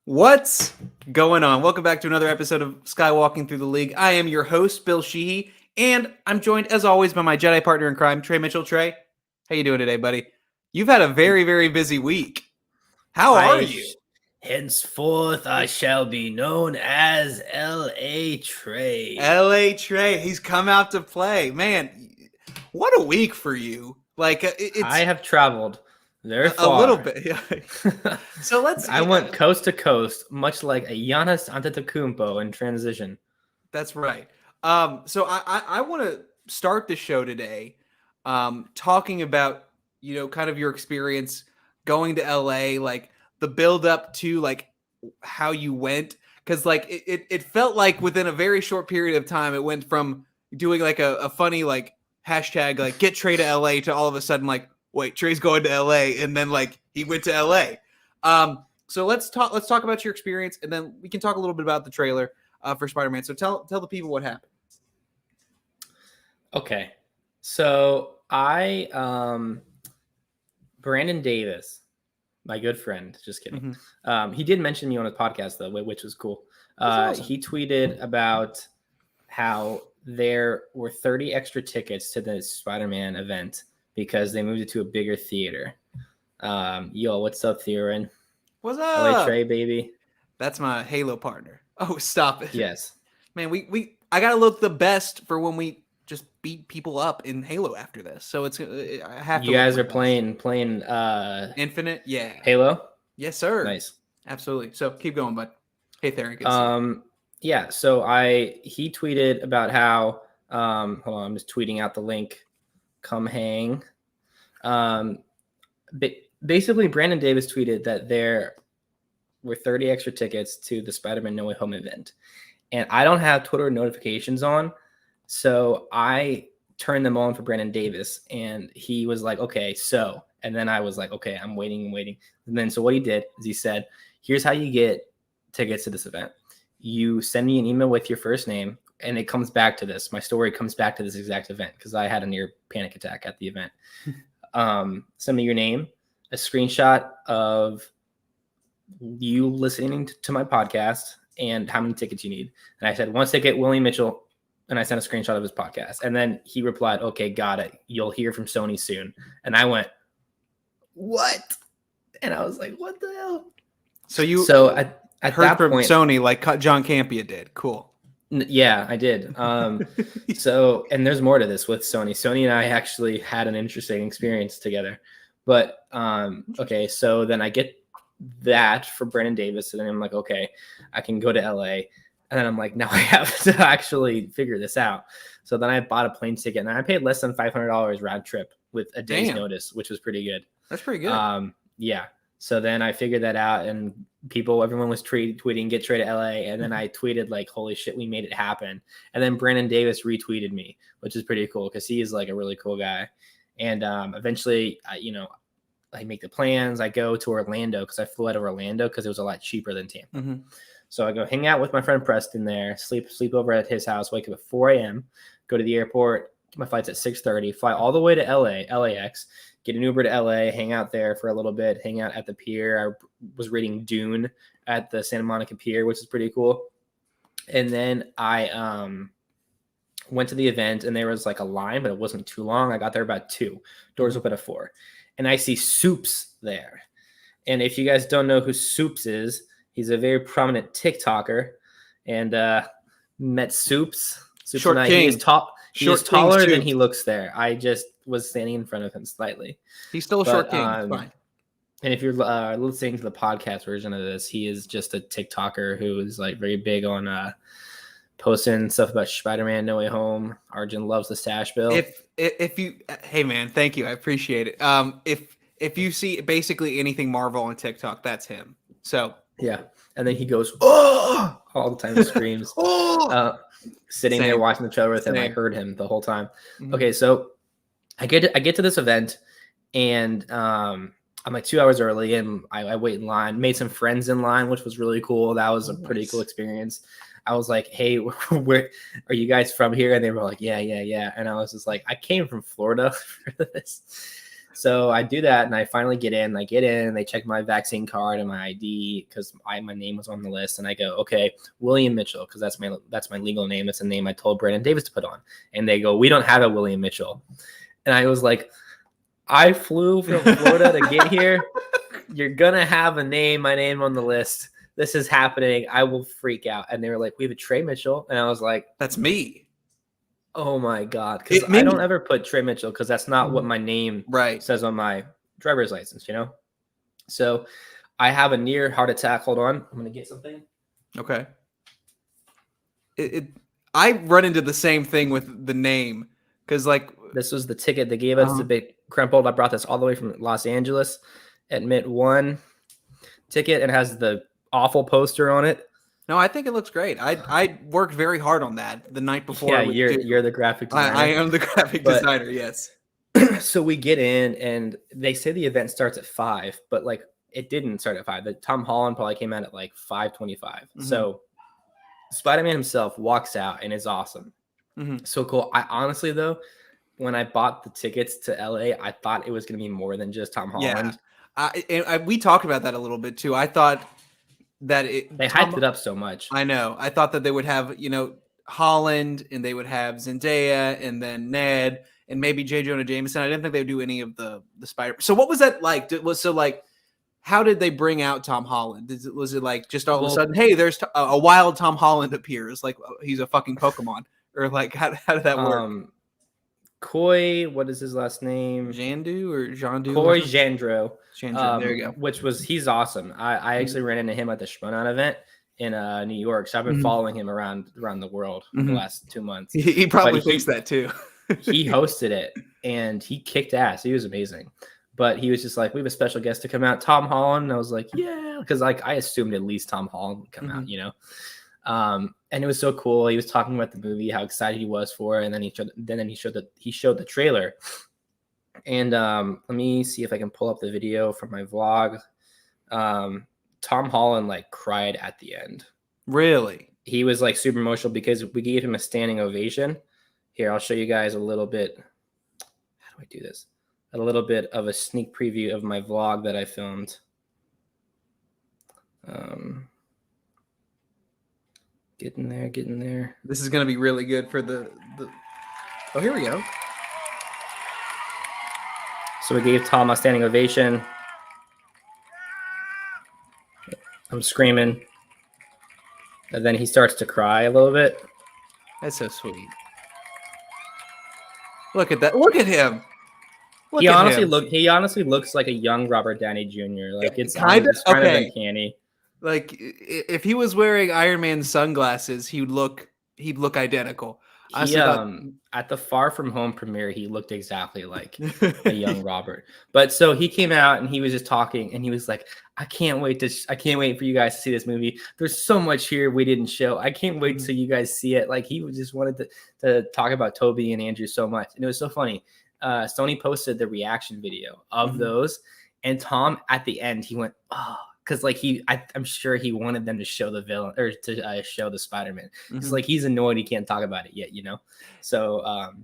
What's going on? Welcome back to another episode of Skywalking through the League. I am your host, Bill Sheehy, and I'm joined, as always, by my Jedi partner in crime, Trey Mitchell. Trey, how you doing today, buddy? You've had a very, very busy week. How are you? Henceforth, I shall be known as L.A. Trey. L.A. Trey, he's come out to play. Man, what a week for you. I have traveled very a far. little bit. Yeah. So I went coast to coast, much like a Giannis Antetokounmpo in transition. That's right. So I want to start the show today talking about, kind of your experience going to LA, like the build up to like how you went. Cause like it felt like within a very short period of time, it went from doing like a funny like hashtag like get Trey to LA to all of a sudden like, wait, Trey's going to LA. And then like he went to LA. So let's talk about your experience, and then we can talk a little bit about the trailer for Spider-Man. So tell the people what happened. Okay. So Brandon Davis, my good friend, just kidding. Mm-hmm. He did mention me on his podcast though, which was cool. Awesome. He tweeted about how there were 30 extra tickets to the Spider-Man event because they moved it to a bigger theater. Yo, what's up, Theorin? What's up? LA Trey, baby. That's my Halo partner. Oh, stop it. Yes. Man, I gotta look the best for when we just beat people up in Halo after this. So I have to. You guys are playing Infinite? Yeah. Halo? Yes, sir. Nice. Absolutely. So keep going, bud. Hey, Theron. Yeah, so he tweeted about how hold on, I'm just tweeting out the link. Come hang. Basically, Brandon Davis tweeted that there were 30 extra tickets to the Spider-Man No Way Home event. And I don't have Twitter notifications on, so I turned them on for Brandon Davis. And he was like, okay, so. And then I was like, okay, I'm waiting. And then so what he did is he said, here's how you get tickets to this event. You send me an email with your first name, and it comes back to this. My story comes back to this exact event because I had a near panic attack at the event. Send me your name, a screenshot of you listening to my podcast, and how many tickets you need. And I said, one ticket, William Mitchell. And I sent a screenshot of his podcast. And then he replied, okay, got it. You'll hear from Sony soon. And I went, what? And I was like, what the hell? So at heard from point, Sony like John Campea did. Cool. Yeah, I did. So, and there's more to this with Sony. Sony and I actually had an interesting experience together. But okay, so then I get that for Brandon Davis, and then I'm like, okay, I can go to LA. And then I'm like, now I have to actually figure this out. So then I bought a plane ticket, and I paid less than $500 round trip with a day's notice, which was pretty good. That's pretty good. Yeah. So then I figured that out, and everyone was tweeting, get Trey to LA. And then I tweeted like, holy shit, we made it happen. And then Brandon Davis retweeted me, which is pretty cool because he is like a really cool guy. And eventually, I make the plans. I go to Orlando because I flew out of Orlando because it was a lot cheaper than Tampa. Mm-hmm. So I go hang out with my friend Preston there, sleep over at his house, wake up at 4 a.m., go to the airport, get my flights at 6:30, fly all the way to LAX, get an Uber to LA, hang out there for a little bit, hang out at the pier. I was reading Dune at the Santa Monica Pier, which is pretty cool. And then I went to the event, and there was like a line, but it wasn't too long. I got there about 2. Doors open at 4. And I see Soups there. And if you guys don't know who Soups is, he's a very prominent TikToker. And met Soups. Short king. He is taller than he looks there. I just was standing in front of him slightly. He's still a short king. Fine. And if you're listening to the podcast version of this, he is just a TikToker who is like very big on posting stuff about Spider-Man No Way Home. Arjun loves the stash bill. If you, hey man, thank you, I appreciate it. If you see basically anything Marvel on TikTok, that's him. So yeah, and then he goes oh all the time, he screams. Sitting there watching the trailer with him, I heard him the whole time. Mm-hmm. Okay, so I get to this event, and I'm like 2 hours early, and I wait in line. Made some friends in line, which was really cool. That was a pretty cool experience. I was like, hey, where are you guys from here? And they were like, yeah. And I was just like, I came from Florida for this. So I do that, and I finally get in. I get in, and they check my vaccine card and my ID because my name was on the list. And I go, okay, William Mitchell, because that's my legal name. It's a name I told Brandon Davis to put on. And they go, we don't have a William Mitchell. And I was like, I flew from Florida to get here. You're gonna have my name on the list. This is happening. I will freak out. And they were like, we have a Trey Mitchell, and I was like, that's me. Oh my God. Because I don't ever put Trey Mitchell because that's not what my name says on my driver's license, So I have a near heart attack. Hold on. I'm going to get something. Okay. I run into the same thing with the name because this was the ticket they gave us. It's a bit crumpled. I brought this all the way from Los Angeles. Admit one ticket. It has the awful poster on it. No, I think it looks great. I worked very hard on that the night before. Yeah, you're the graphic designer. I am the graphic designer, yes. So we get in, and they say the event starts at 5, but it didn't start at 5. Tom Holland probably came out at 5:25. Mm-hmm. So Spider-Man himself walks out, and it's awesome. Mm-hmm. So cool. I honestly, though, when I bought the tickets to LA, I thought it was going to be more than just Tom Holland. Yeah, we talked about that a little bit too. I thought that they hyped it up so much. I know. I thought that they would have, Holland, and they would have Zendaya, and then Ned, and maybe J. Jonah Jameson. I didn't think they would do any of the Spider. So what was that like? How did they bring out Tom Holland? Was it just all of a sudden, hey, there's a wild Tom Holland appears, he's a fucking Pokemon, or how did that work? Coy, what is his last name? Jandu or Jandu? Coy Jandreau. There you go. He's awesome. I actually ran into him at the Schmodown event in New York. So I've been following him around the world for the last 2 months. He probably thinks that too. He hosted it, and he kicked ass. He was amazing. But he was just like, we have a special guest to come out, Tom Holland. And I was like, yeah, because I assumed at least Tom Holland would come out, And it was so cool. He was talking about the movie, how excited he was for it, and then he showed the trailer. And let me see if I can pull up the video from my vlog. Tom Holland cried at the end. Really? He was super emotional because we gave him a standing ovation. Here, I'll show you guys a little bit. How do I do this? A little bit of a sneak preview of my vlog that I filmed. Getting there. This is going to be really good for the. Oh, here we go. So we gave Tom a standing ovation. I'm screaming. And then he starts to cry a little bit. That's so sweet. Look at that. Look at him. He honestly looks like a young Robert Downey Jr. It's kind of uncanny. If he was wearing Iron Man sunglasses, he'd look identical. At the Far From Home premiere, he looked exactly like a young Robert. But so he came out and he was just talking, and he was like, I can't wait for you guys to see this movie. There's so much here we didn't show. I can't wait till you guys see it. He just wanted to talk about Toby and Andrew so much. And it was so funny. Sony posted the reaction video of those, and Tom at the end, he went, oh, because I'm sure he wanted them to show the villain or to show the Spider-Man. Because he's annoyed he can't talk about it yet, So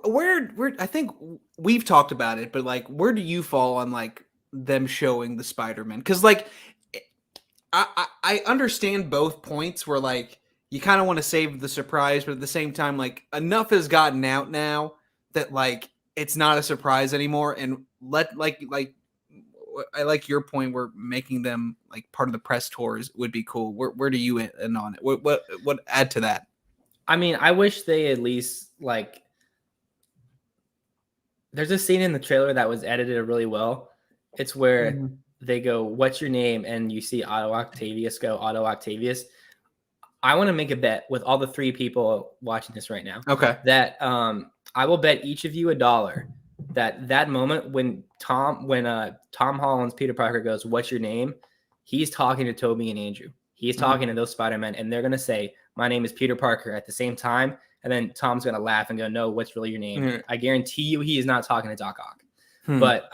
where I think we've talked about it, but where do you fall on them showing the Spider-Man? Because I understand both points where you kind of want to save the surprise, but at the same time enough has gotten out now that it's not a surprise anymore, and I like your point where making them part of the press tours would be cool. Where do you end on it? What add to that? I mean, I wish they at least there's a scene in the trailer that was edited really well. It's where they go, "What's your name?" and you see Otto Octavius go, "Otto Octavius." I want to make a bet with all the 3 people watching this right now. Okay. That I will bet each of you $1 that moment when Tom Holland's Peter Parker goes, "What's your name?" He's talking to Toby and Andrew. He's talking to those Spider-Men, and they're going to say, "My name is Peter Parker," at the same time. And then Tom's going to laugh and go, "No, what's really your name?" I guarantee you he is not talking to Doc Ock. But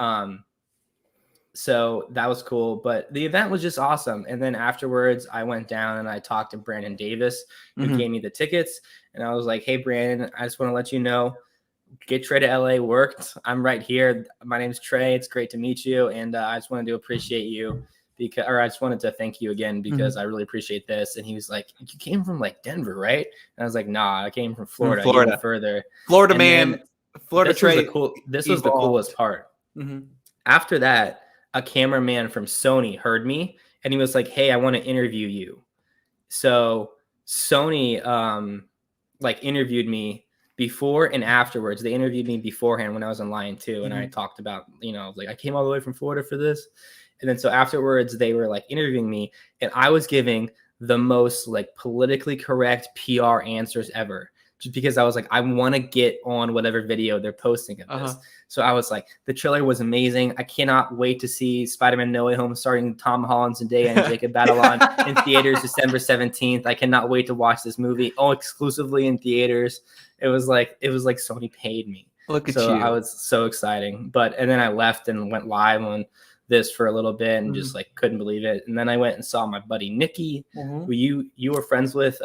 so that was cool. But the event was just awesome. And then afterwards, I went down and I talked to Brandon Davis, who gave me the tickets. And I was like, "Hey, Brandon, I just want to let you know, Get Trey to LA worked. I'm right here. My name's Trey. It's great to meet you. And I just wanted to appreciate you I just wanted to thank you again because I really appreciate this. And he was like, you came from like Denver, right? And I was like, nah, I came from Florida, even further. Florida and man, Florida Trey. This was the coolest part. After that, a cameraman from Sony heard me and he was like, hey, I want to interview you. So Sony like interviewed me before and afterwards. They interviewed me beforehand when I was in Lion 2 and I talked about, like I came all the way from Florida for this. And then so afterwards they were like interviewing me and I was giving the most like politically correct PR answers ever. Just because I was like, I want to get on whatever video they're posting of this. So I was like, the trailer was amazing. I cannot wait to see Spider-Man No Way Home starring Tom Holland, Zendaya, and Jacob Batalon in theaters December 17th. I cannot wait to watch this movie. Oh, exclusively in theaters. It was like Sony paid me. Look at you. So I was so exciting. And then I left and went live on this for a little bit and just like couldn't believe it. And then I went and saw my buddy Nikki, who you were friends with.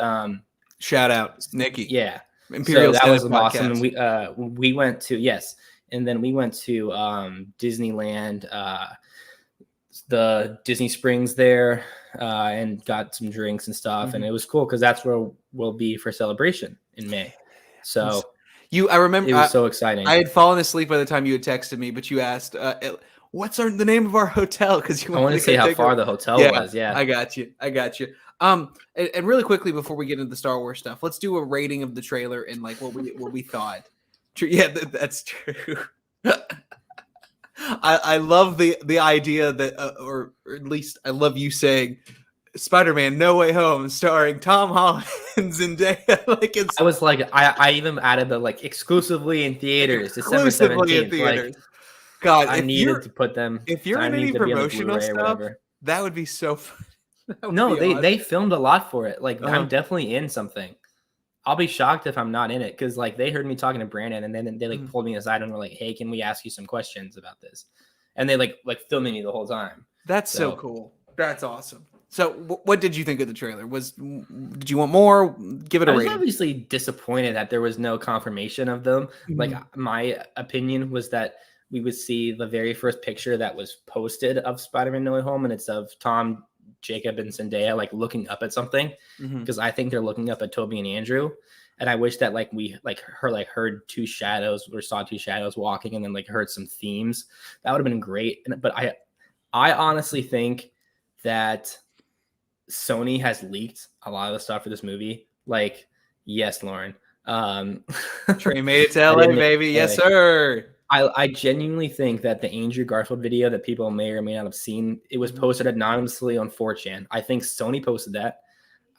Shout out Nikki. Yeah. Imperial so that was podcast. Awesome. And we went to and then we went to Disneyland, the Disney Springs there, and got some drinks and stuff. And it was cool because that's where we'll be for Celebration in May. So I remember it was so exciting. I had fallen asleep by the time you had texted me, but you asked, what's the name of our hotel? Because you wanted to say how far the hotel was. Yeah, I got you. And really quickly before we get into the Star Wars stuff, let's do a rating of the trailer and like what we thought. Yeah, that's true. I love the idea that, or at least I love you saying, Spider-Man No Way Home starring Tom Holland and Zendaya. Like I was like, I even added the like exclusively in theaters, December 17th. Like, God, I needed to put them. If you're in any promotional stuff, that would be so fun. No, they filmed a lot for it. Like I'm definitely in something. I'll be shocked if I'm not in it because like they heard me talking to Brandon and then they like pulled me aside and were like, "Hey, can we ask you some questions about this?" And they like filming me the whole time. That's so cool. That's awesome. So, what did you think of the trailer? Did you want more? Give it a rating. I was obviously disappointed that there was no confirmation of them. Like my opinion was that we would see the very first picture that was posted of Spider-Man No Way Home, and it's of Tom, Jacob, and Zendaya like looking up at something because I think they're looking up at Toby and Andrew. And I wish that like we heard two shadows or saw two shadows walking and then like heard some themes. That would have been great. But I honestly think that Sony has leaked a lot of the stuff for this movie. Like, yes, Lauren. Trey made it to LA, baby. Yes, sir. I genuinely think that the Andrew Garfield video that people may or may not have seen, it was posted anonymously on 4chan. I think Sony posted that.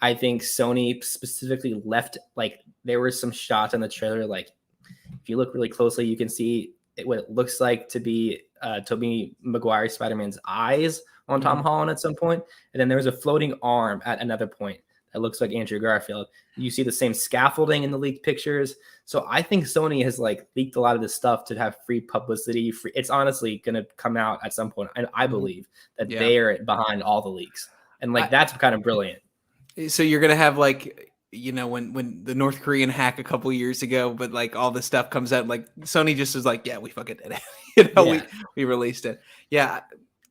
I think Sony specifically left, like, there were some shots in the trailer, like, if you look really closely, you can see what it looks like to be Tobey Maguire Spider-Man's eyes on Tom Holland at some point. And then there was a floating arm at another point that looks like Andrew Garfield. You see the same scaffolding in the leaked pictures. So I think Sony has like leaked a lot of this stuff to have free publicity. It's honestly going to come out at some point. And I believe that they are behind all the leaks. And like, that's kind of brilliant. So you're going to have like, when the North Korean hack a couple years ago, but like all this stuff comes out, like Sony just was like, yeah, we fucking did it. We released it. Yeah.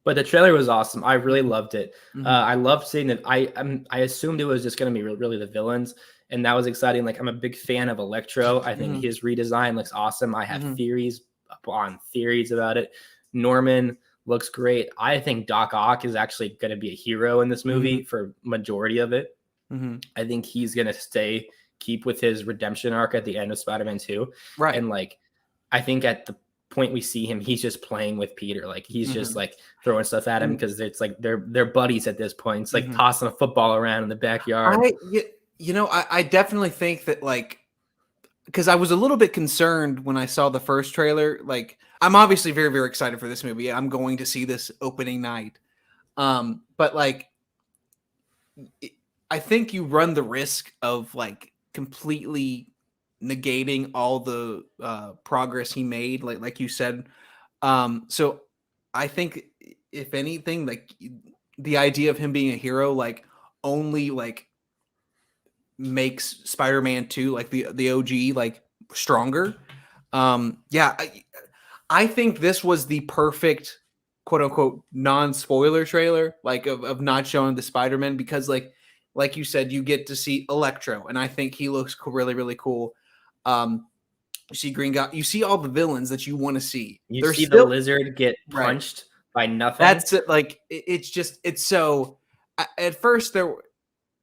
But the trailer was awesome. I really loved it. I loved seeing that. I assumed it was just going to be really the villains, and that was exciting. Like I'm a big fan of Electro. I think his redesign looks awesome. I have theories upon theories about it. Norman looks great. I think Doc Ock is actually going to be a hero in this movie for majority of it. I think he's going to keep with his redemption arc at the end of Spider-Man 2. Right. And like, I think at the point we see him, he's just playing with Peter. Like he's just like throwing stuff at him because it's like they're buddies at this point. It's like tossing a football around in the backyard. I definitely think that like, because I was a little bit concerned when I saw the first trailer. Like I'm obviously very, very excited for this movie. I'm going to see this opening night. But like, I think you run the risk of like completely negating all the progress he made, like you said. So I think if anything, like the idea of him being a hero, like only like makes Spider-Man 2, like the OG, like stronger. Yeah, I think this was the perfect quote unquote non-spoiler trailer, like of not showing the Spider-Man, because like you said, you get to see Electro, and I think he looks really, really cool. You see Green Goblin, you see all the villains that you want to see. You They're see the still lizard get right. punched by nothing. That's it. Like it's just it's so. At first there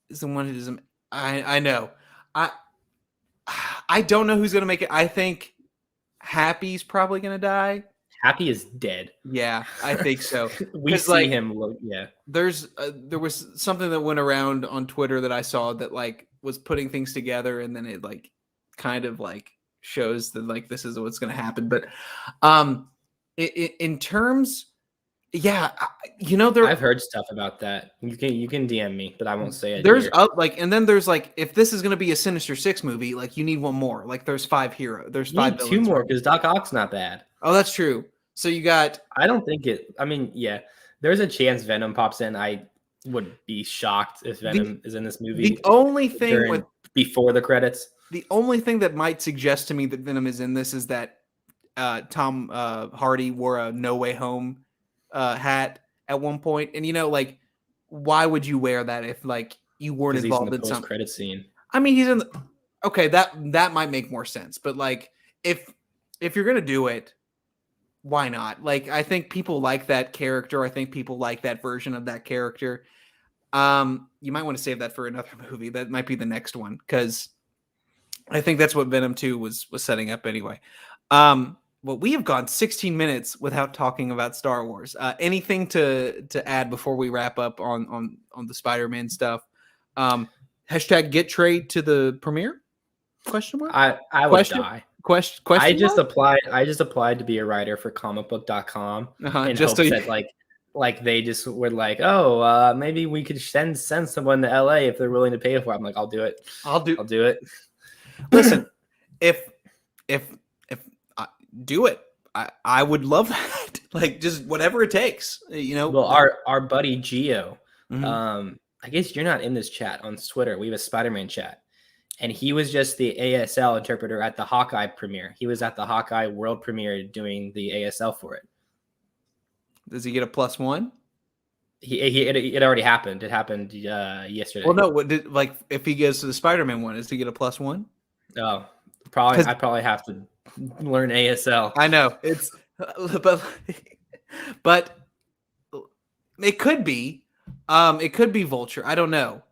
is the one who doesn't. I know. I I don't know who's gonna make it. I think Happy's probably gonna die. Happy is dead. Yeah, I think so. We Because see like him. Yeah. there was something that went around on Twitter that I saw that like was putting things together, and then it like kind of like shows that like this is what's going to happen. But in terms, yeah, I've heard stuff about that. You can DM me, but I won't say it there's here. like, and then there's like, if this is going to be a Sinister Six movie, like you need one more. Like there's there's You five need two villains. more because Doc Ock's not bad. Oh, that's true. So you got. I don't think it. I mean, yeah, there's a chance Venom pops in. I would be shocked if Venom is in this movie. The only thing before the credits. The only thing that might suggest to me that Venom is in this is that Tom Hardy wore a No Way Home hat at one point, and like, why would you wear that if like you weren't involved in some post-credit scene? I mean, he's in. Okay, that might make more sense, but like, if you're gonna do it, why not? Like, I think people like that character. I think people like that version of that character. You might want to save that for another movie. That might be the next one, because I think that's what Venom 2 was setting up anyway. Well, we have gone 16 minutes without talking about Star Wars. Anything to add before we wrap up on the Spider-Man stuff? Hashtag get Trey to the premiere? Question mark? I would die. Question I just mark? applied to be a writer for comicbook.com in just hopes that like they just were like, oh, maybe we could send someone to LA if they're willing to pay for it. I'm like, I'll do it. I'll do it. Listen, if do it, I would love that. Like, just whatever it takes, Well, our buddy Gio, I guess you're not in this chat on Twitter. We have a Spider-Man chat, and he was just the ASL interpreter at the Hawkeye premiere. He was at the Hawkeye world premiere doing the ASL for it. Does he get a +1? It already happened. It happened yesterday. Well, no. If he goes to the Spider-Man one, does he get a +1? Oh, probably. I probably have to learn ASL. I know it's, but it could be. It could be Vulture. I don't know.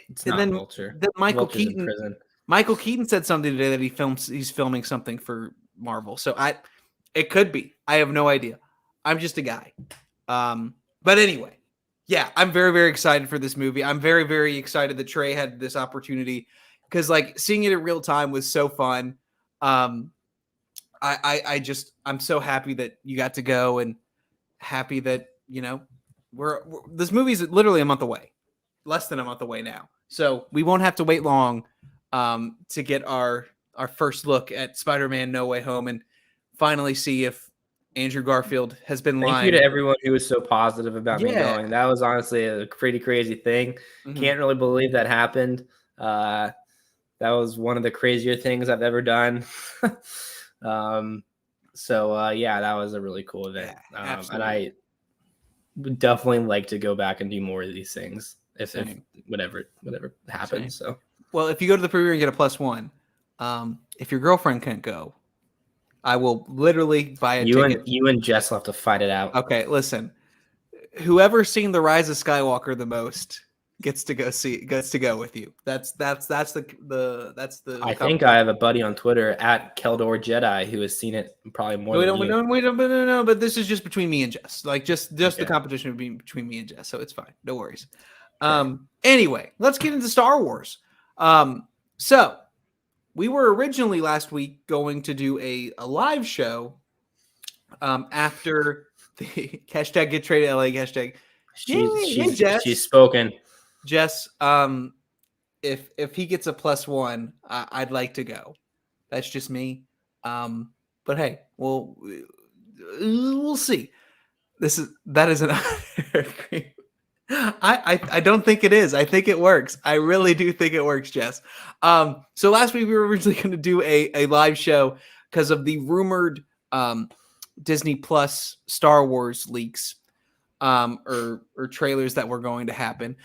It's not Vulture. Then Michael Vulture's in Keaton. prison. Michael Keaton said something today that he's filming something for Marvel. So it could be. I have no idea. I'm just a guy. But anyway, yeah, I'm very, very excited for this movie. I'm very, very excited that Trey had this opportunity, because like seeing it in real time was so fun. I'm so happy that you got to go, and happy that this movie's literally a month away, less than a month away now. So we won't have to wait long to get our first look at Spider-Man No Way Home and finally see if Andrew Garfield has been lying. Thank you to everyone who was so positive about me going. That was honestly a pretty crazy thing. Can't really believe that happened. That was one of the crazier things I've ever done. Yeah, that was a really cool event. And I would definitely like to go back and do more of these things if whatever happens. Same. So, well, if you go to the premiere and get a +1, if your girlfriend can't go, I will literally buy a ticket. You and Jess will have to fight it out. Okay, listen. Whoever's seen The Rise of Skywalker the most gets to go with you. That's the. I think I have a buddy on Twitter at Keldor Jedi who has seen it probably more than you. No, but this is just between me and Jess. Like just the competition between me and Jess, so it's fine. No worries. Anyway, let's get into Star Wars. So we were originally last week going to do a live show after the hashtag get traded LA hashtag. She's spoken. Jess, if he gets a +1, I'd like to go. That's just me. But hey, we'll see. That is an I don't think it is. I think it works. I really do think it works, Jess. So last week we were originally going to do a live show because of the rumored Disney Plus Star Wars leaks or trailers that were going to happen.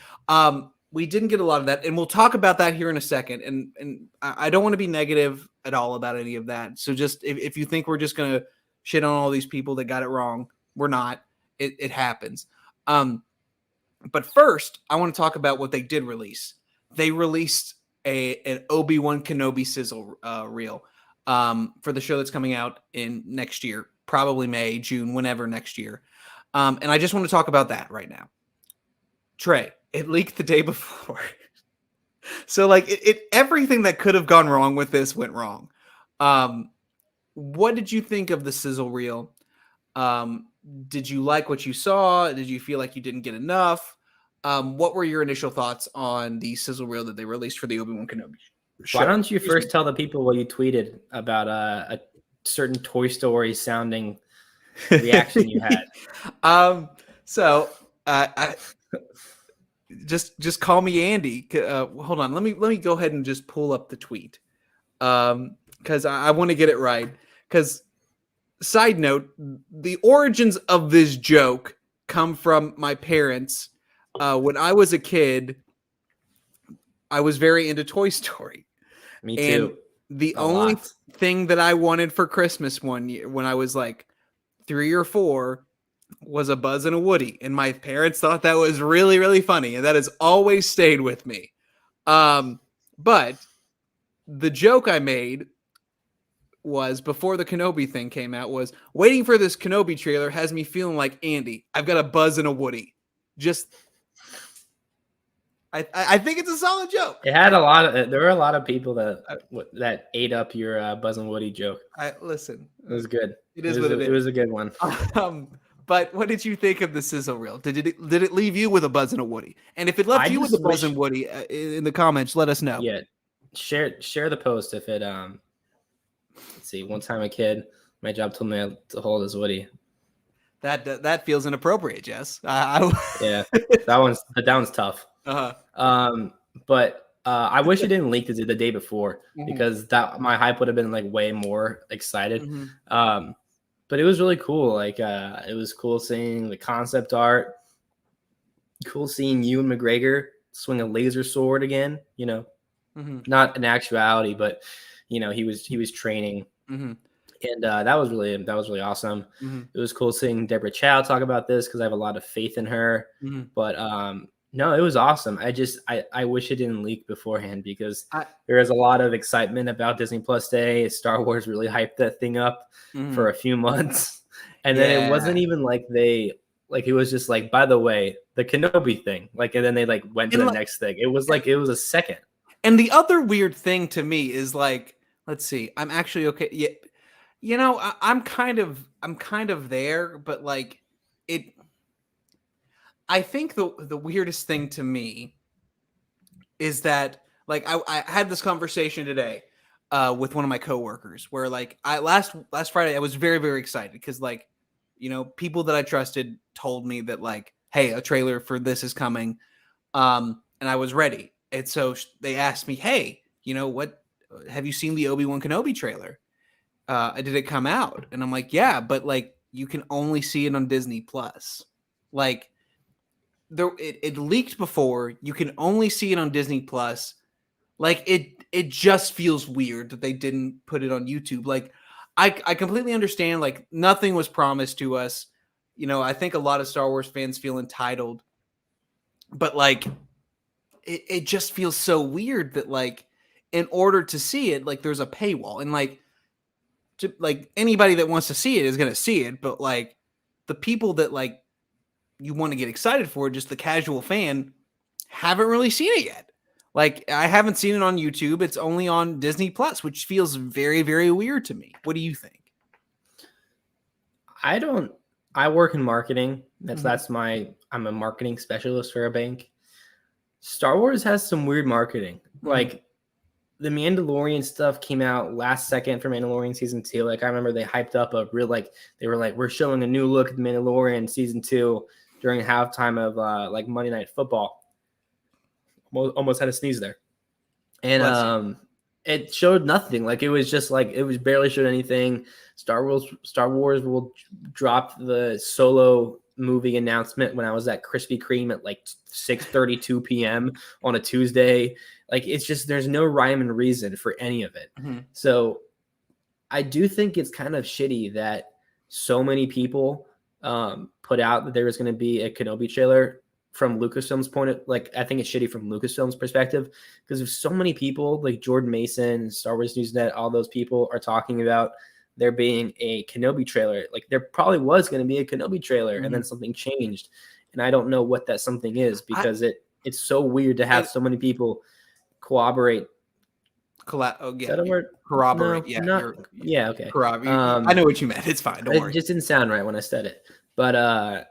We didn't get a lot of that, and we'll talk about that here in a second. And I don't want to be negative at all about any of that. So just if you think we're just going to shit on all these people that got it wrong, we're not. It happens. But first, I want to talk about what they did release. They released an Obi-Wan Kenobi sizzle reel for the show that's coming out in next year, probably May, June, whenever next year. And I just want to talk about that right now. Trey, it leaked the day before. So like everything that could have gone wrong with this went wrong. What did you think of the sizzle reel? Did you like what you saw? Did you feel like you didn't get enough? What were your initial thoughts on the sizzle reel that they released for the Obi-Wan Kenobi show? Why don't you first tell the people what you tweeted about a certain Toy Story sounding reaction you had? So just call me Andy. Hold on, let me go ahead and just pull up the tweet because I want to get it right. Because side note, the origins of this joke come from my parents. When I was a kid, I was very into Toy Story. Me too. And the only thing that I wanted for Christmas one year when I was like 3 or 4 was a Buzz and a Woody. And my parents thought that was really, really funny. And that has always stayed with me. But the joke I made was before the Kenobi thing came out was waiting for this Kenobi trailer has me feeling like Andy. I've got a Buzz and a Woody. Just I think it's a solid joke. It had there were a lot of people that ate up your Buzz and Woody joke. Listen, it was good. It was a good one. But what did you think of the sizzle reel? Did it leave you with a Buzz and a Woody? And if it left you with a Buzz and Woody, in the comments, let us know. Yeah, share the post if it. Let's see. One time a kid, my job told me to hold his Woody. That feels inappropriate, Jess. Yeah, that one's tough. But I wish it didn't leak the day before because my hype would have been like way more excited. But it was really cool. Like it was cool seeing the concept art. Cool seeing Ewan McGregor swing a laser sword again. You know, not in actuality, but you know he was training. And that was really awesome. It was cool seeing Deborah Chow talk about this because I have a lot of faith in her. But no, it was awesome. I wish it didn't leak beforehand because there is a lot of excitement about Disney Plus Day. Star Wars really hyped that thing up for a few months. And then it wasn't even like it was just like, by the way, the Kenobi thing. Like, and then they like went to the next thing. It was like, it was a second. And the other weird thing to me is like, let's see, I'm actually okay. Yeah. You know, I'm kind of there, but like I think the weirdest thing to me is that like I had this conversation today with one of my coworkers where like last Friday I was very, very excited because like, you know, people that I trusted told me that like, hey, a trailer for this is coming. And I was ready. And so they asked me, hey, you know, what have you seen the Obi-Wan Kenobi trailer? Did it come out? And I'm like, yeah, but like you can only see it on Disney Plus. Like it leaked before. You can only see it on Disney Plus. Like it just feels weird that they didn't put it on YouTube. Like I completely understand. Like nothing was promised to us. You know, I think a lot of Star Wars fans feel entitled, but like it just feels so weird that like in order to see it, like there's a paywall and like. Like anybody that wants to see it is going to see it, but like the people that like you want to get excited for, just the casual fan, haven't really seen it yet. Like I haven't seen it on YouTube. It's only on Disney Plus, which feels very, very weird to me. What do you think? I work in marketing. I'm a marketing specialist for a bank. Star Wars has some weird marketing. Like the Mandalorian stuff came out last second for Mandalorian season 2. Like I remember they hyped up a real, like they were like, we're showing a new look at the Mandalorian season 2 during halftime of like Monday Night Football. Almost had a sneeze there. And it showed nothing. Like it was just like it was barely showed anything. Star Wars will drop the Solo movie announcement when I was at Krispy Kreme at like 6:32 p.m. on a Tuesday. Like it's just there's no rhyme and reason for any of it. Mm-hmm. So I do think it's kind of shitty that so many people put out that there was going to be a Kenobi trailer from Lucasfilm's point of, like, I think it's shitty from Lucasfilm's perspective because there's so many people like Jordan Mason, Star Wars Newsnet, all those people are talking about there being a Kenobi trailer. Like there probably was going to be a Kenobi trailer and then something changed. And I don't know what that something is because it's so weird to have so many people corroborate. Is that a word? Corroborate. No, yeah. Okay. Corroborate. I know what you meant. It's fine. Don't worry. It just didn't sound right when I said it. But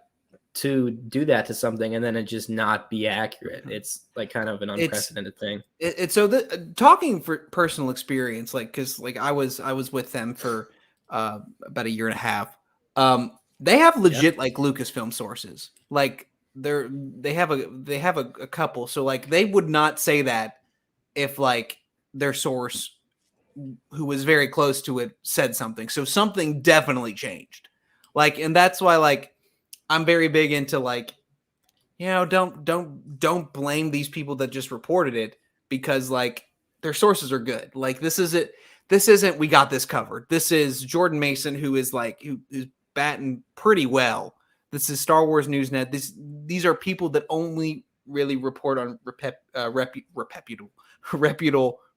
to do that to something and then it just not be accurate, it's like kind of an unprecedented thing. Talking for personal experience, like because like I was with them for about a year and a half. They have legit like Lucasfilm sources. Like they have a couple. So like they would not say that if like their source who was very close to it said something. So something definitely changed. Like, and that's why like I'm very big into like, you know, don't blame these people that just reported it because like their sources are good. Like this isn't we got this covered. This is Jordan Mason who is like who's batting pretty well. This is Star Wars Newsnet. These are people that only really report on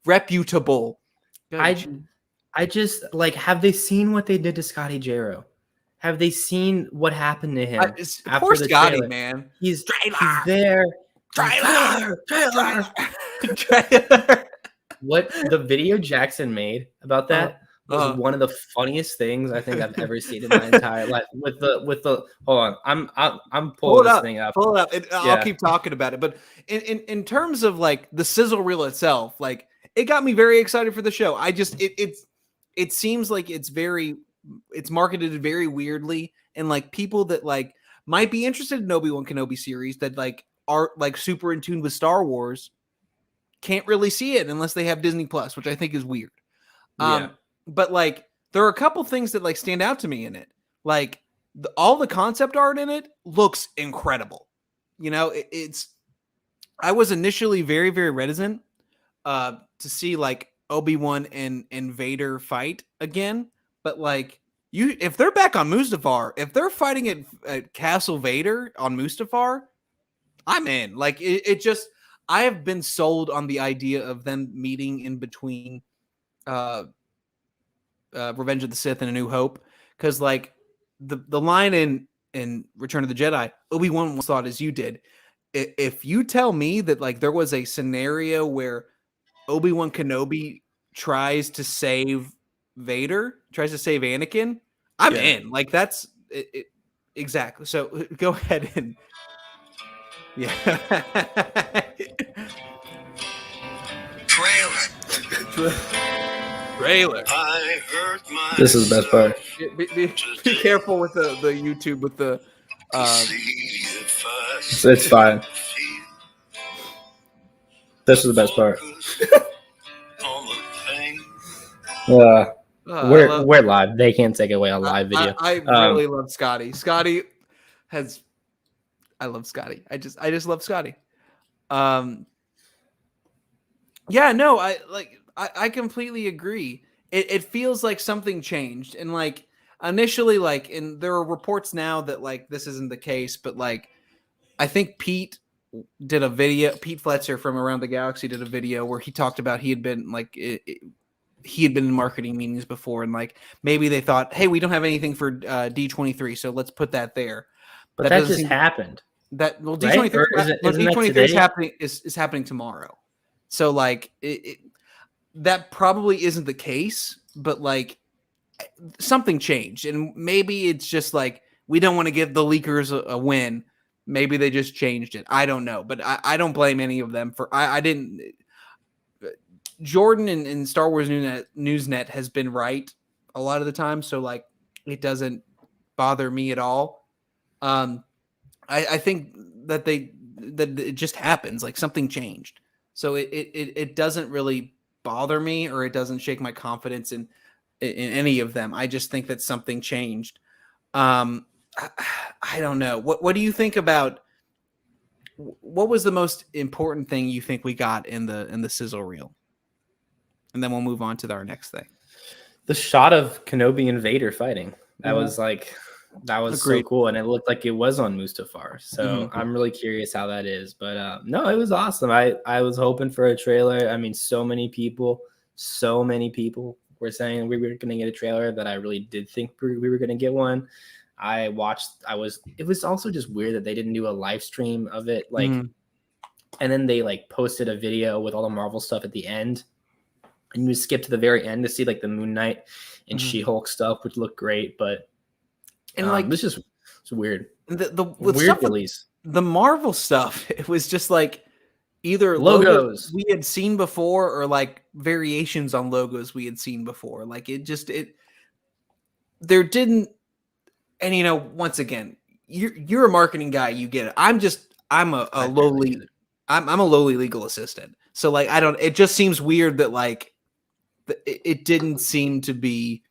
reputable. I just like, have they seen what they did to Scotty Jarrow? Have they seen what happened to him? Poor Scotty, man. He's there. Trailer. What the video Jackson made about that was one of the funniest things I think I've ever seen in my entire life. With the hold on, I'm pulling this thing up. Pull it up. I'll keep talking about it. But in terms of like the sizzle reel itself, like it got me very excited for the show. I just it seems like it's marketed very weirdly, and like people that like might be interested in Obi-Wan Kenobi series that like are like super in tune with Star Wars can't really see it unless they have Disney Plus, which I think is weird. But like there are a couple things that like stand out to me in it. Like all the concept art in it looks incredible. You know, I was initially very, very reticent to see like Obi-Wan and Vader fight again. But like if they're back on Mustafar, if they're fighting at Castle Vader on Mustafar, I'm in. Like it just, I have been sold on the idea of them meeting in between Revenge of the Sith and A New Hope, because like the line in Return of the Jedi, Obi-Wan was thought as you did. If you tell me that like there was a scenario where Obi-Wan Kenobi tries to save Anakin, I'm in. Like that's it, exactly. So go ahead and trailer. This is the best part. Be careful with the YouTube with the it's fine. This is the best part. We're live. They can't take away a live video. I really love Scotty. I love Scotty. I just love Scotty. Yeah, no, I completely agree. It feels like something changed, and like initially, like, and there are reports now that like this isn't the case, but like I think Pete Fletcher from Around the Galaxy did a video where he talked about he had been like he had been in marketing meetings before, and like maybe they thought, hey, we don't have anything for D23, so let's put that there. But that just happened. D23 is happening tomorrow. So like that probably isn't the case, but like something changed, and maybe it's just like we don't want to give the leakers a win. Maybe they just changed it. I don't know, but I don't blame any of them for. I didn't. Jordan and Star Wars Newsnet has been right a lot of the time, so like it doesn't bother me at all. I think that it just happens, like something changed. So it doesn't really bother me, or it doesn't shake my confidence in any of them. I just think that something changed. Um, I, I don't know. What do you think about? What was the most important thing you think we got in the sizzle reel? And then we'll move on to our next thing. The shot of Kenobi and Vader fighting. That was so Agreed. cool, and it looked like it was on Mustafar. So I'm really curious how that is. But no, it was awesome. I was hoping for a trailer. I mean, so many people were saying we were going to get a trailer that I really did think we were going to get one. It was also just weird that they didn't do a live stream of it, like, and then they like posted a video with all the Marvel stuff at the end, and you skip to the very end to see like the Moon Knight and She-Hulk stuff, which looked great, but it's weird. The weird release. The Marvel stuff, it was just like either logos we had seen before, or like variations on logos we had seen before. Like there didn't. And once again, you're a marketing guy, you get it. I'm a lowly legal assistant. So like it just seems weird that like it didn't seem to be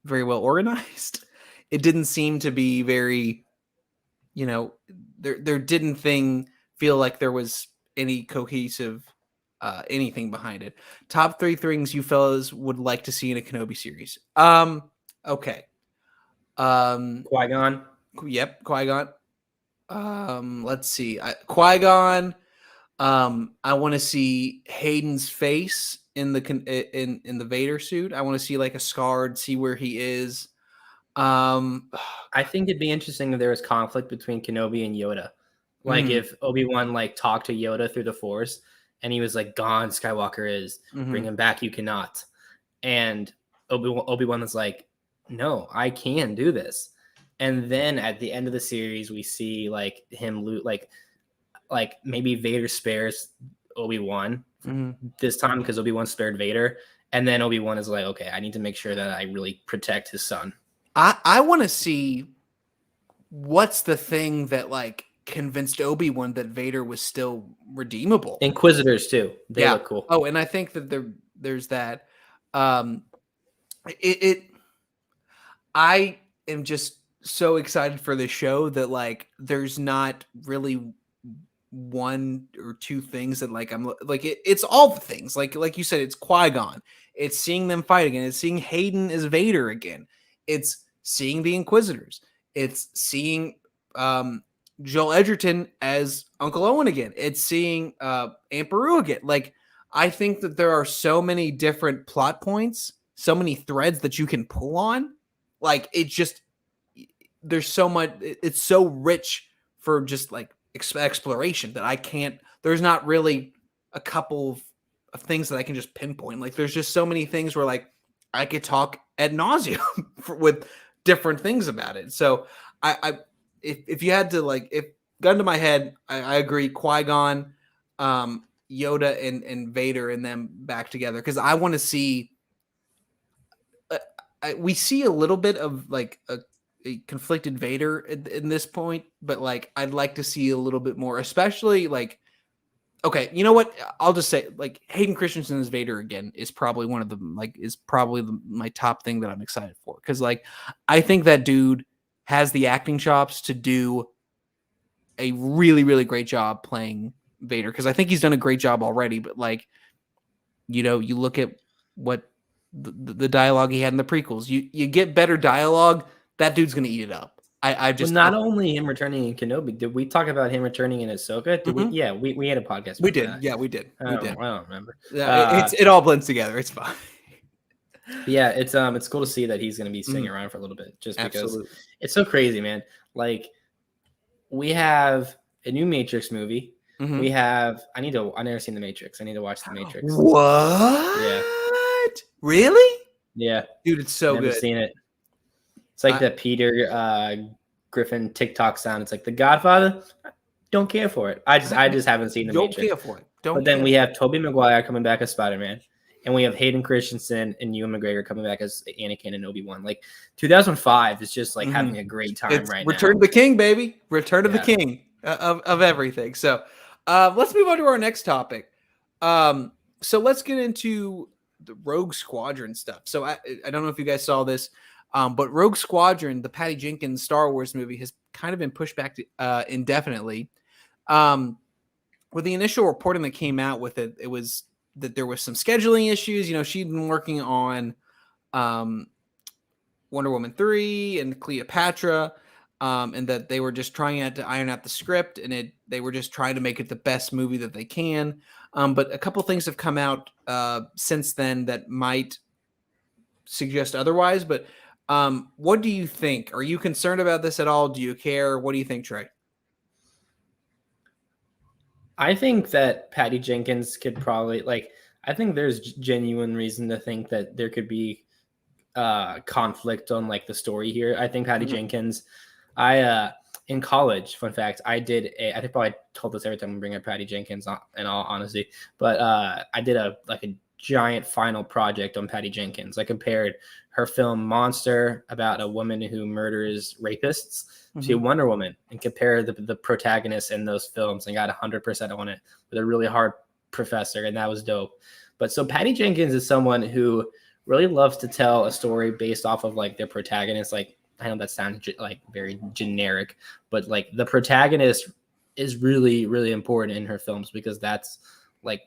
very well organized. It didn't seem to be very, there didn't feel like there was any cohesive anything behind it. Top 3 things you fellas would like to see in a Kenobi series. Okay. Qui-Gon. Yep, Qui-Gon. Let's see. Qui-Gon. I want to see Hayden's face in the Vader suit. I want to see like a scarred, see where he is. I think it'd be interesting if there was conflict between Kenobi and Yoda. Like if Obi-Wan like talked to Yoda through the Force and he was like, "Gone, Skywalker is. Bring him back, you cannot." And Obi-Wan was like, "No, I can do this." And then at the end of the series, we see like him loot, like maybe Vader spares Obi-Wan this time because Obi-Wan spared Vader. And then Obi-Wan is like, "Okay, I need to make sure that I really protect his son." I want to see what's the thing that like convinced Obi-Wan that Vader was still redeemable. Inquisitors too. They look cool. Oh, and I think that there's that. I am just so excited for this show that like there's not really one or two things that like I'm like it's all the things like you said. It's Qui-Gon. It's seeing them fight again. It's seeing Hayden as Vader again. It's seeing the Inquisitors. It's seeing Joel Edgerton as Uncle Owen again. It's seeing Aunt Beru again. Like I think that there are so many different plot points, so many threads that you can pull on. Like it just there's so much. It's so rich for just like exploration that there's not really a couple of things that I can just pinpoint. Like there's just so many things where like I could talk ad nauseum with different things about it. So if you had to like, if gun to my head, I agree. Qui-Gon, Yoda and Vader and them back together. Cause I want to see, we see a little bit of like a conflicted Vader in this point, but like, I'd like to see a little bit more, especially like, okay, you know what? I'll just say like Hayden Christensen as Vader again is probably one of them. Like is probably my top thing that I'm excited for because like I think that dude has the acting chops to do a really really great job playing Vader because I think he's done a great job already. But like you look at what the dialogue he had in the prequels. You get better dialogue. That dude's gonna eat it up. I just not only him returning in Kenobi. Did we talk about him returning in Ahsoka? Did we? Yeah, we had a podcast. We did. That. Yeah, we did. I don't remember. Yeah, it all blends together. It's fine. Yeah, it's cool to see that he's going to be sitting around for a little bit, just because it's so crazy, man. Like we have a new Matrix movie. We have. I never seen the Matrix. I need to watch the Matrix. What? Yeah. Really? Yeah, dude, it's so never good. Seen it. It's like the Peter Griffin TikTok sound. It's like The Godfather. Don't care for it. I just haven't seen the Matrix. Don't care for it. But then we have Tobey Maguire coming back as Spider-Man. and we have Hayden Christensen and Ewan McGregor coming back as Anakin and Obi-Wan. Like 2005 is just like having a great time It's right Return now. of the King, baby. Return of the Yeah. King of everything. So let's move on to our next topic. So let's get into the Rogue Squadron stuff. So I don't know if you guys saw this, but Rogue Squadron, the Patty Jenkins Star Wars movie, has kind of been pushed back to, indefinitely. With the initial reporting that came out with it, it was that there was some scheduling issues. You know, she'd been working on Wonder Woman 3 and Cleopatra, and that they were just trying to iron out the script, and they were just trying to make it the best movie that they can. But a couple things have come out since then that might suggest otherwise. But what do you think? Are you concerned about this at all? Do you care? What do you think, Trey? I think that Patty Jenkins could probably I think there's genuine reason to think that there could be conflict on like the story here. I think Patty Jenkins, in college, fun fact, I think probably told this every time we bring up Patty Jenkins in all honesty, but I did a giant final project on Patty Jenkins. I compared her film Monster, about a woman who murders rapists, to Wonder Woman, and compared the protagonists in those films, and got 100% on it with a really hard professor, and that was dope. But so Patty Jenkins is someone who really loves to tell a story based off of like their protagonist. Like, I know that sounds like very generic, but like the protagonist is really, really important in her films, because that's like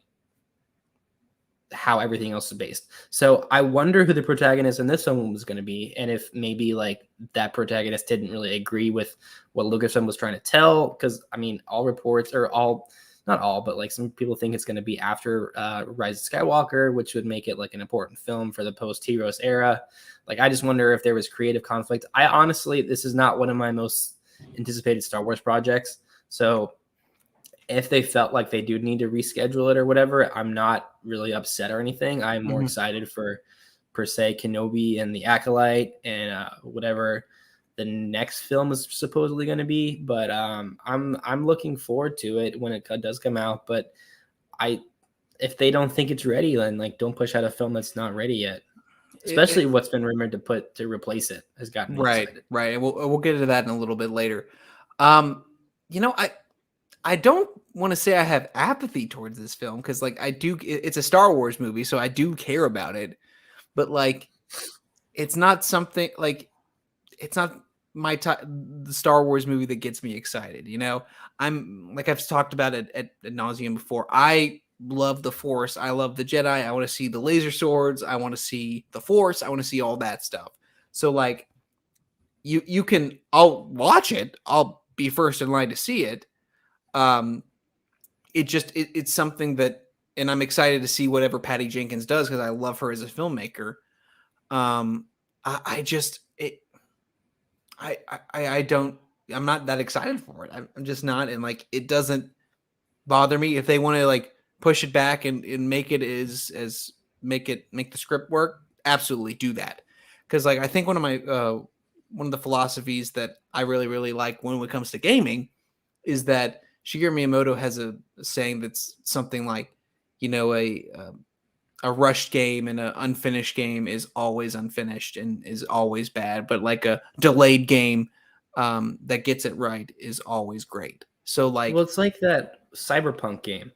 how everything else is based. So I wonder who the protagonist in this film was going to be, and if maybe like that protagonist didn't really agree with what Lucasfilm was trying to tell. Because I mean, all reports, or all, not all, but like some people think it's going to be after Rise of Skywalker, which would make it like an important film for the post-Heroes era. Like, I just wonder if there was creative conflict. I honestly, this is not one of my most anticipated Star Wars projects. So if they felt like they do need to reschedule it or whatever, I'm not really upset or anything. I'm more excited for, per se, Kenobi and the Acolyte and whatever the next film is supposedly going to be. But I'm looking forward to it when it does come out. But if they don't think it's ready, then like don't push out a film that's not ready yet. Especially what's been rumored to replace it has gotten me excited. Right. And we'll get into that in a little bit later. You know, I don't want to say I have apathy towards this film, because like it's a Star Wars movie, so I do care about it, but like it's not something like, it's not the Star Wars movie that gets me excited. You know, I'm like, I've talked about it at nauseum before. I love the Force. I love the Jedi. I want to see the laser swords. I want to see the Force. I want to see all that stuff. So like I'll watch it. I'll be first in line to see it. It's something that, and I'm excited to see whatever Patty Jenkins does, because I love her as a filmmaker. I'm not that excited for it. I'm just not. And like, it doesn't bother me if they want to like push it back and make it make the script work. Absolutely do that. Cause like, I think one of the philosophies that I really, really like when it comes to gaming is that Shigeru Miyamoto has a saying that's something like, you know, a rushed game and an unfinished game is always unfinished and is always bad, but like a delayed game that gets it right is always great. So like, well, it's like that Cyberpunk game.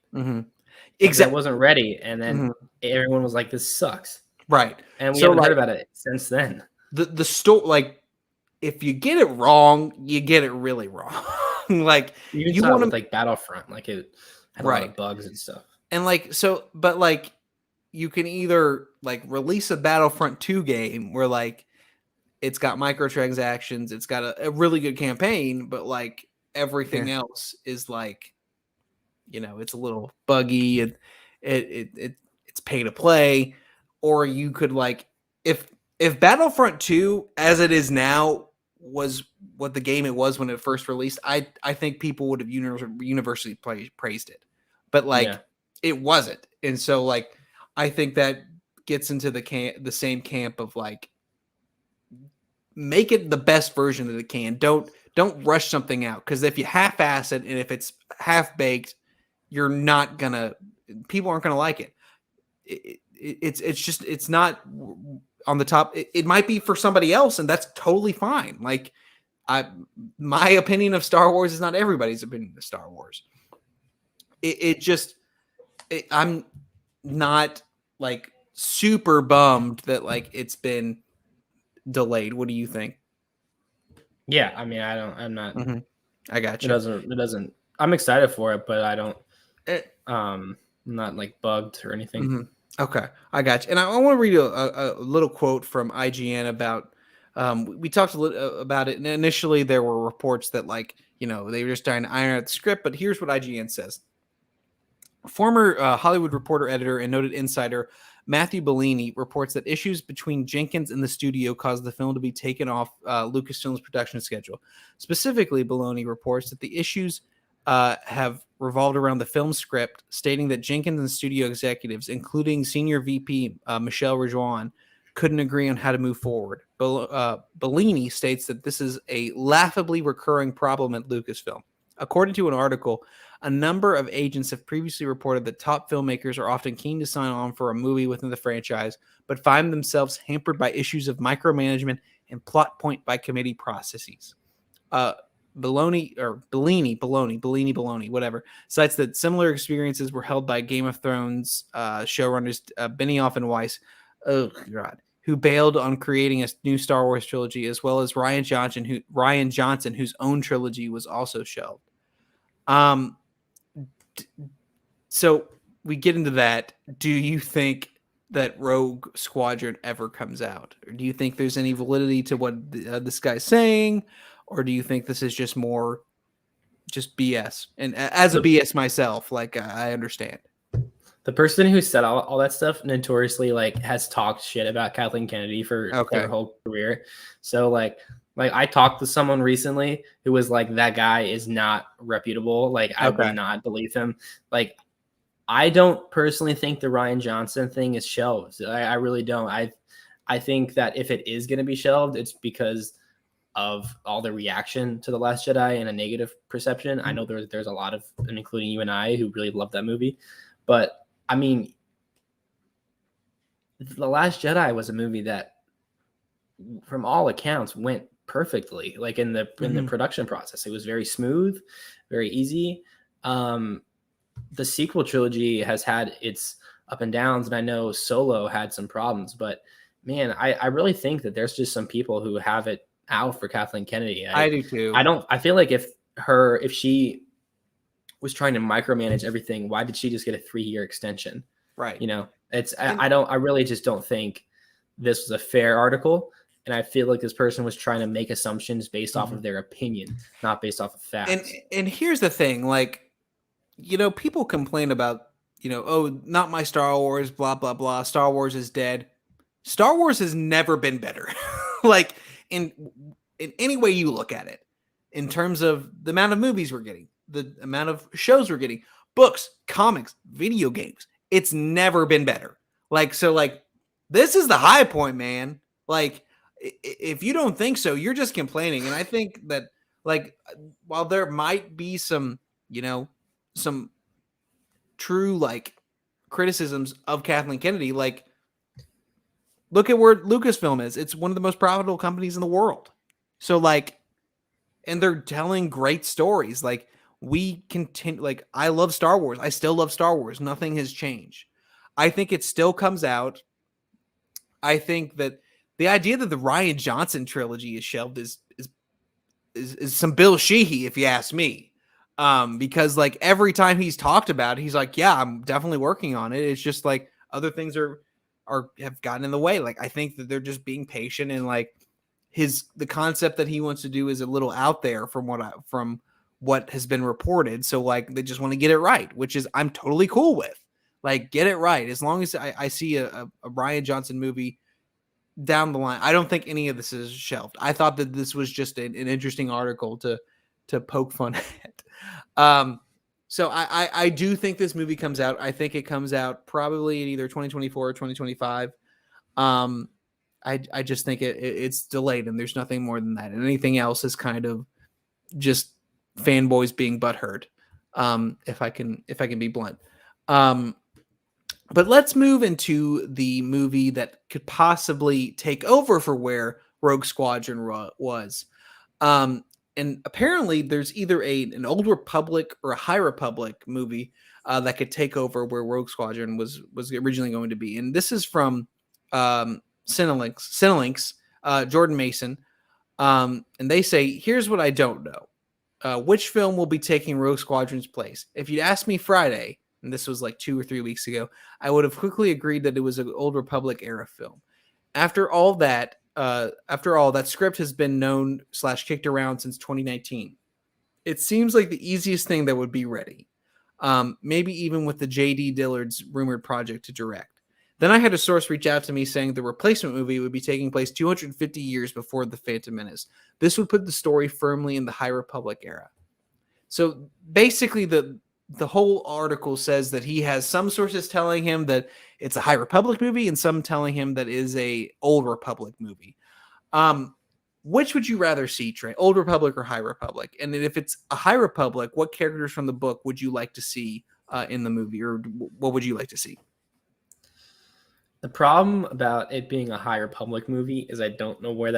Exactly. That wasn't ready, and then everyone was like, "This sucks." Right. And we haven't heard about it since then. The story, like, if you get it wrong, you get it really wrong. Like, you want to like Battlefront, like it had a lot of bugs and stuff. And like, so, but like, you can either like release a Battlefront 2 game where like it's got microtransactions, it's got a really good campaign, but like everything else is like, you know, it's a little buggy and it's pay to play. Or you could like, if Battlefront 2 as it is now was what the game it was when it first released, I think people would have universally praised it, but like it wasn't. And so like, I think that gets into the same camp of like, make it the best version that it can. Don't rush something out, because if you half-ass it and if it's half-baked, people aren't gonna like it. it's not on the top. It might be for somebody else, and that's totally fine. Like my opinion of Star Wars is not everybody's opinion of Star Wars. I'm not like super bummed that like it's been delayed. What do you think? Yeah, I mean, I'm not. Mm-hmm. I got It you. doesn't. I'm excited for it, but I don't. I'm not like bugged or anything. Mm-hmm. Okay, I got you. And I want to read a little quote from IGN about. We talked a little about it, and initially there were reports that like they were just trying to iron out the script. But here's what IGN says: former Hollywood Reporter editor and noted insider Matthew Bellini reports that issues between Jenkins and the studio caused the film to be taken off Lucasfilm's production schedule. Specifically, Bellini reports that the issues have revolved around the film script, stating that Jenkins and studio executives, including senior VP Michelle Rejoin, couldn't agree on how to move forward. Bellini states that this is a laughably recurring problem at Lucasfilm. According to an article, a number of agents have previously reported that top filmmakers are often keen to sign on for a movie within the franchise, but find themselves hampered by issues of micromanagement and plot point by committee processes. Bellini, whatever, cites that similar experiences were held by Game of Thrones showrunners Benioff and Weiss, who bailed on creating a new Star Wars trilogy, as well as Rian Johnson, whose own trilogy was also shelved. So we get into that. Do you think that Rogue Squadron ever comes out? Or do you think there's any validity to what this guy's saying? Or do you think this is just more just BS? And as a BS myself, like I understand. The person who said all that stuff notoriously like has talked shit about Kathleen Kennedy for their whole career. So like I talked to someone recently who was like, that guy is not reputable. Like I would not believe him. Like I don't personally think the Rian Johnson thing is shelved. I really don't. I think that if it is going to be shelved, it's because of all the reaction to The Last Jedi and a negative perception. I know there's a lot of, and including you and I, who really love that movie. But I mean, The Last Jedi was a movie that, from all accounts, went perfectly. Like in the production process, it was very smooth, very easy. The sequel trilogy has had its up and downs, and I know Solo had some problems. But man, I really think that there's just some people who have it out for Kathleen Kennedy. I do too. I feel like if she was trying to micromanage everything, why did she just get a 3-year extension? Right. I really just don't think this was a fair article. And I feel like this person was trying to make assumptions based off of their opinion, not based off of facts. And here's the thing, like, people complain about, oh, not my Star Wars, blah, blah, blah. Star Wars is dead. Star Wars has never been better. Like in any way you look at it, in terms of the amount of movies we're getting, the amount of shows we're getting, books, comics, video games, it's never been better. Like, so like, this is the high point, man. Like, if you don't think so, you're just complaining. And I think that, like, while there might be some, some true, like, criticisms of Kathleen Kennedy, like, look at where Lucasfilm is. It's one of the most profitable companies in the world. So, like, and they're telling great stories. Like, we continue, like, I love Star Wars. I still love Star Wars. Nothing has changed. I think it still comes out. I think that the idea that the Rian Johnson trilogy is shelved is some Bill Sheehy, if you ask me. Because like every time he's talked about it, he's like, yeah, I'm definitely working on it. It's just like other things have gotten in the way. Like, I think that they're just being patient, and like the concept that he wants to do is a little out there from what has been reported. So like they just want to get it right, which is I'm totally cool with. Like, get it right. As long as I see a Rian Johnson movie down the line, I don't think any of this is shelved. I thought that this was just an interesting article to poke fun at. So I do think this movie comes out. I think it comes out probably in either 2024 or 2025. I just think it's delayed, and there's nothing more than that. And anything else is kind of just fanboys being butthurt. If I can be blunt. But let's move into the movie that could possibly take over for where Rogue Squadron was. Um, and apparently, there's either an Old Republic or a High Republic movie that could take over where Rogue Squadron was originally going to be. And this is from Cinelinx, Jordan Mason, and they say, "Here's what I don't know: which film will be taking Rogue Squadron's place?" If you'd asked me Friday, and this was like 2 or 3 weeks ago, I would have quickly agreed that it was an Old Republic era film. After all, that script has been known / kicked around since 2019. It seems like the easiest thing that would be ready. Maybe even with the J.D. Dillard's rumored project to direct. Then I had a source reach out to me saying the replacement movie would be taking place 250 years before The Phantom Menace. This would put the story firmly in the High Republic era. So basically, the whole article says that he has some sources telling him that it's a High Republic movie and some telling him that is a Old Republic movie. Which would you rather see, Trey? Old Republic or High Republic? And if it's a High Republic, what characters from the book would you like to see in the movie, or what would you like to see? The problem about it being a High Republic movie is I don't know where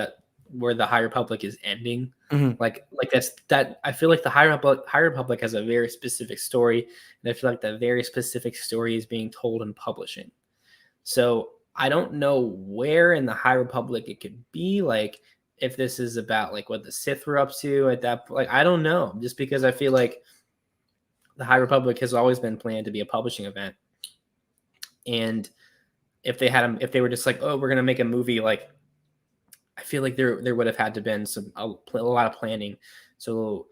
the High Republic is ending. Mm-hmm. Like that. I feel like the High Republic has a very specific story, and I feel like that very specific story is being told in publishing. So I don't know where in the High Republic it could be. Like if this is about like what the Sith were up to at that. Like I don't know, just because I feel like the High Republic has always been planned to be a publishing event, and if they were just like, oh, we're gonna make a movie, like I feel like there would have had to been a lot of planning. So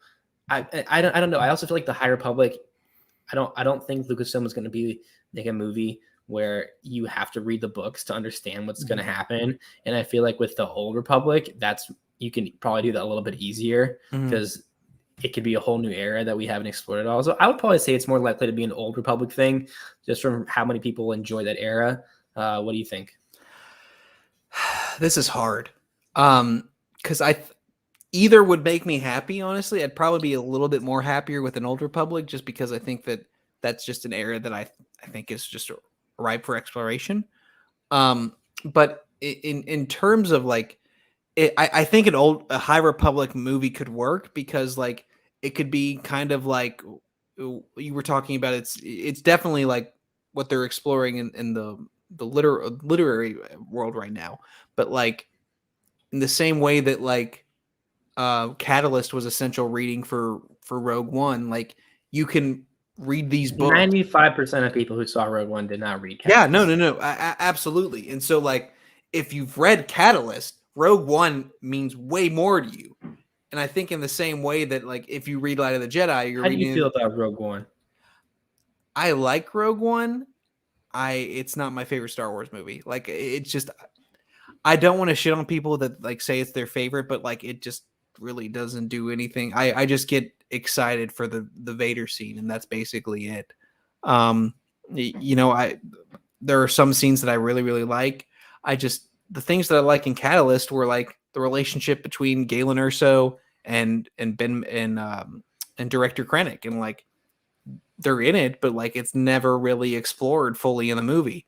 I don't know. I also feel like the High Republic. I don't think Lucasfilm is going to be make a movie where you have to read the books to understand what's going to happen. And I feel like with the Old Republic, you can probably do that a little bit easier because it could be a whole new era that we haven't explored at all. So I would probably say it's more likely to be an Old Republic thing, just from how many people enjoy that era. What do you think? This is hard. Because either would make me happy. Honestly, I'd probably be a little bit more happier with an Old Republic, just because I think that that's just an era that I think is just ripe for exploration. But in terms of like, I think a High Republic movie could work because like it could be kind of like you were talking about. It's definitely like what they're exploring in the literary world right now, but like in the same way that like Catalyst was essential reading for Rogue One, like you can read these books. 95% of people who saw Rogue One did not read Catalyst. Yeah, no, absolutely. And so like if you've read Catalyst, Rogue One means way more to you. And I think in the same way that like if you read Light of the Jedi, you're reading. How do you feel about Rogue One? I like Rogue One. It's not my favorite Star Wars movie. Like it's just, I don't want to shit on people that like say it's their favorite, but like it just really doesn't do anything. I just get excited for the Vader scene, and that's basically it. There are some scenes that I really, really like. The things that I like in Catalyst were like the relationship between Galen Erso and Ben and director Krennic, and like they're in it, but like it's never really explored fully in the movie.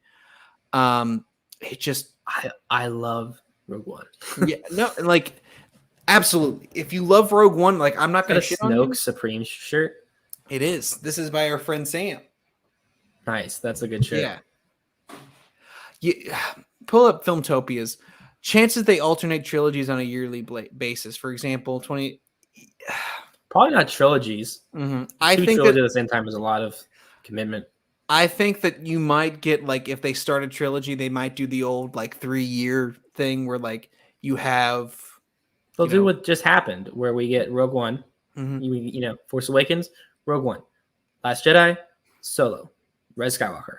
It just I love Rogue One. Yeah, no, like absolutely. If you love Rogue One, like I'm not going to shit on you. Snoke Supreme shirt. It is. This is by our friend Sam. Nice, that's a good shirt. Yeah. Pull up Filmtopia's chances they alternate trilogies on a yearly basis. For example, 20. Probably not trilogies. Mm-hmm. I think trilogies at the same time is a lot of commitment. I think that you might get like if they start a trilogy, they might do the old like 3-year thing where like you have. They'll do what just happened, where we get Rogue One, Force Awakens, Rogue One, Last Jedi, Solo, Red Skywalker.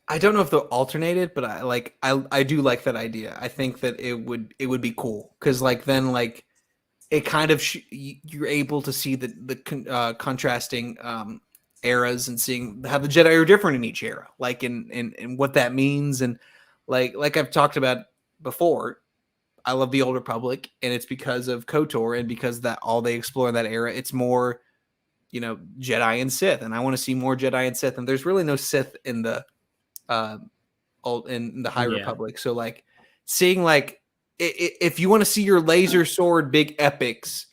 I don't know if they'll alternate it, but I do like that idea. I think that it would be cool because like then like it kind of you're able to see the contrasting eras and seeing how the Jedi are different in each era, like in what that means, and like I've talked about before. I love the Old Republic, and it's because of KOTOR and because that all they explore in that era. It's more, Jedi and Sith, and I want to see more Jedi and Sith, and there's really no Sith in the uh in the High Republic. So like seeing like if you want to see your laser sword big epics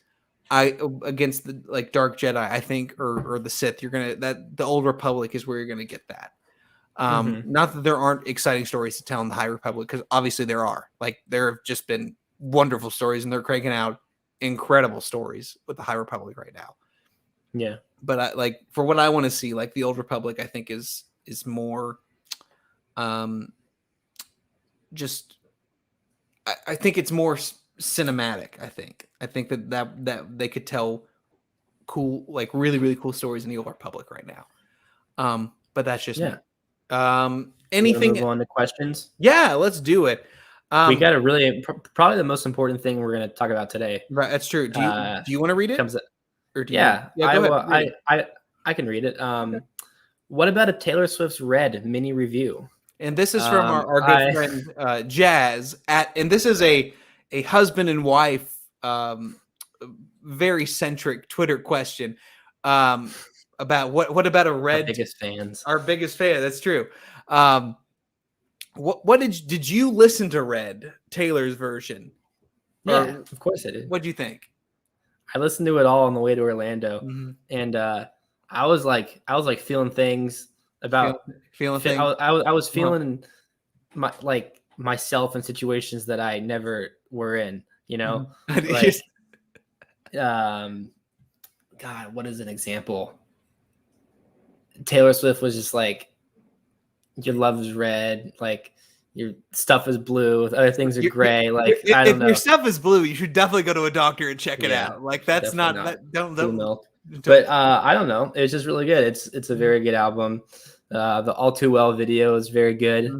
against the like Dark Jedi, I think, or the Sith, you're gonna the Old Republic is where you're gonna get that. Not that there aren't exciting stories to tell in the High Republic, because obviously there are. Like there have just been wonderful stories, and they're cranking out incredible stories with the High Republic right now. Yeah, but like for what I want to see, like the Old Republic, I think is more, just I think it's more cinematic. I think that they could tell cool, like really really cool stories in the Old Republic right now. But that's just me. Anything? Move on to questions. Yeah, let's do it. We got a really probably the most important thing we're going to talk about today. Right, that's true. Do you want to read it? Yeah, I can read it. What about a Taylor Swift's Red mini review? And this is from our good friend Jazz and this is a husband and wife very centric Twitter question about what about a Red? Our biggest fans. Our biggest fan. That's true. What did you listen to Red, Taylor's version? Yeah, of course I did. What'd you think? I listened to it all on the way to Orlando, and I was like feeling things about feeling things. I was feeling myself in situations that I never were in. Like, God, what is an example? Taylor Swift was just like, your love is red, like your stuff is blue, other things are gray. Like I don't know. If your stuff is blue, you should definitely go to a doctor and check it out. Like that's not that. Don't. But I don't know. It's just really good. It's a very good album. The All Too Well video is very good.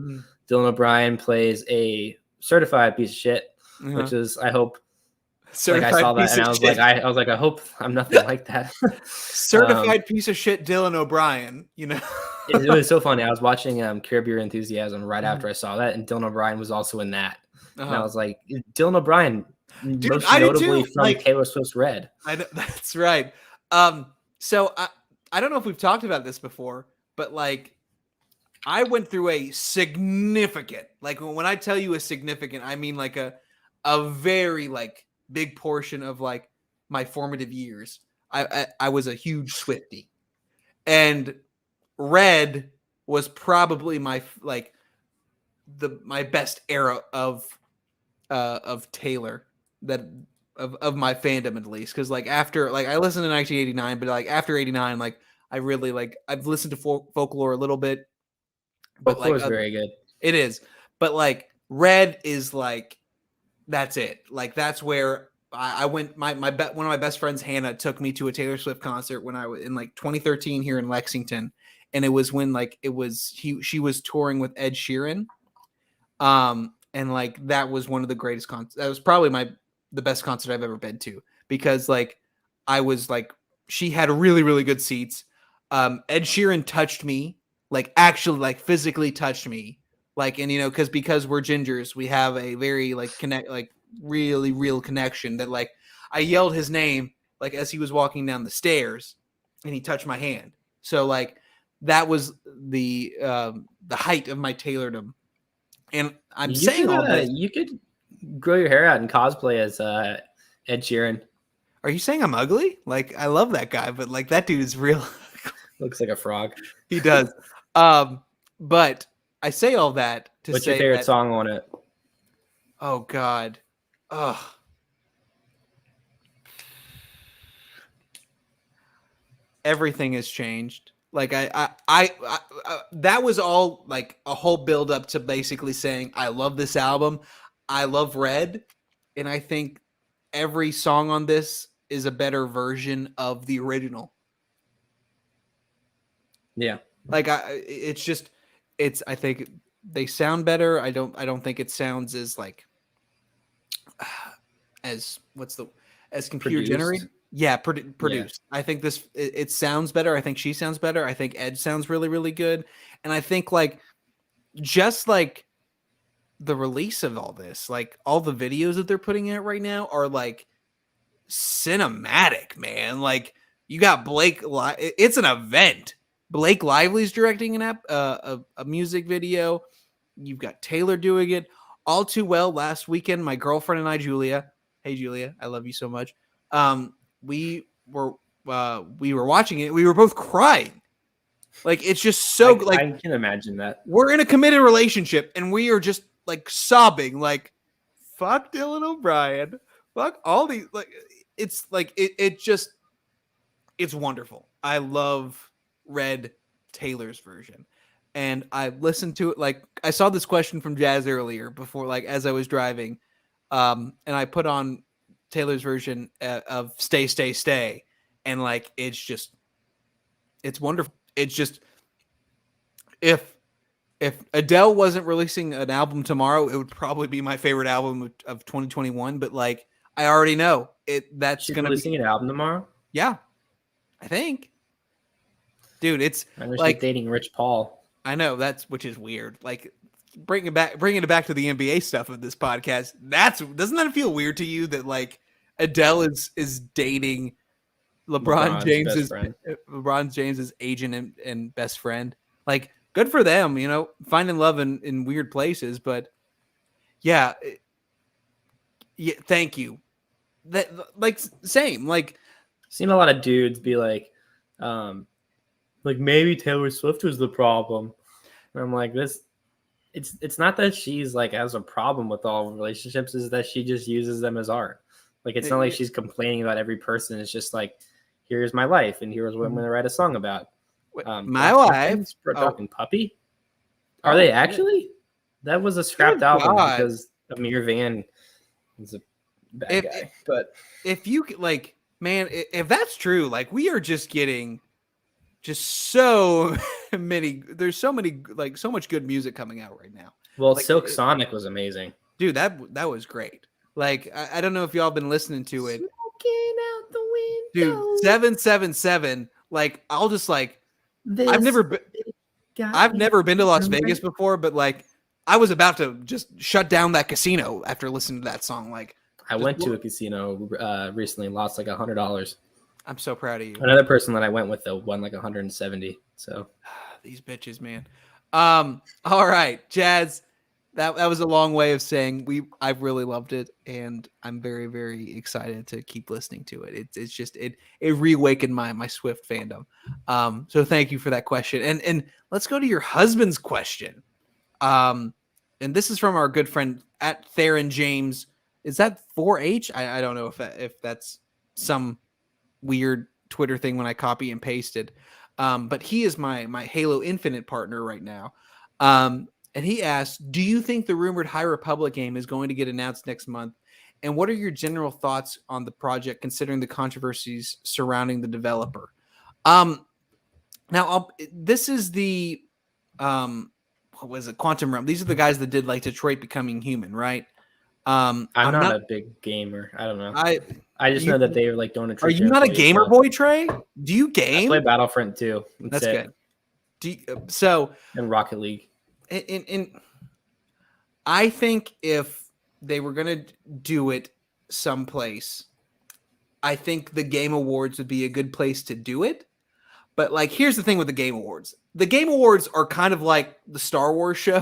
Dylan O'Brien plays a certified piece of shit, which is, I hope. Certified I saw that and I was like, I hope I'm nothing like that. Certified piece of shit, Dylan O'Brien. It was so funny. I was watching Curb Your Enthusiasm right after I saw that, and Dylan O'Brien was also in that. And I was like, Dylan O'Brien, dude, most notably from Taylor Swift's Red. That's right. So I don't know if we've talked about this before, but like I went through a significant, like when I tell you a significant, I mean like a very like big portion of like my formative years. I was a huge Swiftie, and Red was probably my best era of Taylor, that of my fandom at least, because like after like I listened to 1989, but like after 89, like I really like I've listened to Folklore a little bit, but Folklore is very good. It is, but like Red is like that's it. Like that's where I went. One of my best friends, Hannah, took me to a Taylor Swift concert when I was in like 2013 here in Lexington, and it was when like she was touring with Ed Sheeran, and like that was one of the greatest concerts. That was probably the best concert I've ever been to, because like I was like she had really really good seats. Ed Sheeran touched me, like actually like physically touched me. Like, and because we're gingers, we have a very like really real connection, that like I yelled his name like as he was walking down the stairs, and he touched my hand. So like that was the height of my Taylordom. And I'm saying all this. You could grow your hair out and cosplay as Ed Sheeran. Are you saying I'm ugly? Like I love that guy, but like that dude is real. Looks like a frog. He does. But I say all that to What's say your favorite song on it? Oh God. Ugh. Everything has changed. Like I that was all like a whole build up to basically saying I love this album. I love Red, and I think every song on this is a better version of the original. Yeah. Like I think they sound better. I don't think it sounds as like as computer generated. Yeah, produced. Yeah. I think it sounds better. I think she sounds better. I think Ed sounds really really good. And I think like just like the release of all this, like all the videos that they're putting out right now are like cinematic, man. Like You got it's an event. Blake Lively's directing a music video. You've got Taylor doing it. All Too Well last weekend, my girlfriend and I, Julia. Hey Julia, I love you so much. We were watching it. We were both crying. Like, it's just so like I can imagine that. We're in a committed relationship and we are just like sobbing, like, fuck Dylan O'Brien. Fuck all these, like, it's like it's wonderful. I love Red Taylor's version. And I listened to it, like, I saw this question from Jazz earlier before, like, as I was driving. And I put on Taylor's version of Stay, Stay, Stay. And like, it's wonderful. It's just, if Adele wasn't releasing an album tomorrow, it would probably be my favorite album of 2021. But like, I already know that's She's going to be releasing an album tomorrow. Yeah, I think. Dude, it's I know like she's dating Rich Paul. I know, which is weird. Like, bringing it back to the NBA stuff of this podcast. Doesn't that feel weird to you that like Adele is dating LeBron James's agent and best friend? Like, good for them, finding love in weird places. But yeah, thank you. That, like, same. Like, seen a lot of dudes be like maybe Taylor Swift was the problem. And I'm like, it's not that she's like has a problem with all relationships, is that she just uses them as art. Like, it's not like she's complaining about every person. It's just like, here's my life and here's what I'm going to write a song about. My life. Talking puppy. Are they actually? That was a scrapped album because Amir Van is a bad guy. But if you like, man, if that's true, like, we are just getting so many. There's so many, like, so much good music coming out right now. Well, like, Silk Sonic was amazing, dude. That was great. Like, I don't know if y'all been listening to it. Smoking out the window. Dude, 777. Like, I'll just like, I've never been to Las Vegas before, but like, I was about to just shut down that casino after listening to that song. Like, I went to a casino recently, lost like $100. I'm so proud of you. Another person that I went with though won like 170. So these bitches, man. All right, Jazz. That was a long way of saying I've really loved it, and I'm very, very excited to keep listening to it. It's just it reawakened my Swift fandom. So thank you for that question. And let's go to your husband's question. And this is from our good friend at Theron James. Is that 4H? I don't know if that's some weird Twitter thing when I copy and pasted. But he is my Halo Infinite partner right now. And he asked, do you think the rumored High Republic game is going to get announced next month? And what are your general thoughts on the project, considering the controversies surrounding the developer? Now, this is the, what was it? Quantum Realm. These are the guys that did like Detroit Becoming Human, right? I'm not a big gamer. I don't know. I just know that they like don't. Are you not a gamer boy, Trey? Do you game? I play Battlefront 2. That's good. And Rocket League. And I think if they were going to do it someplace, I think the Game Awards would be a good place to do it. But like, here's the thing with the Game Awards. The Game Awards are kind of like the Star Wars show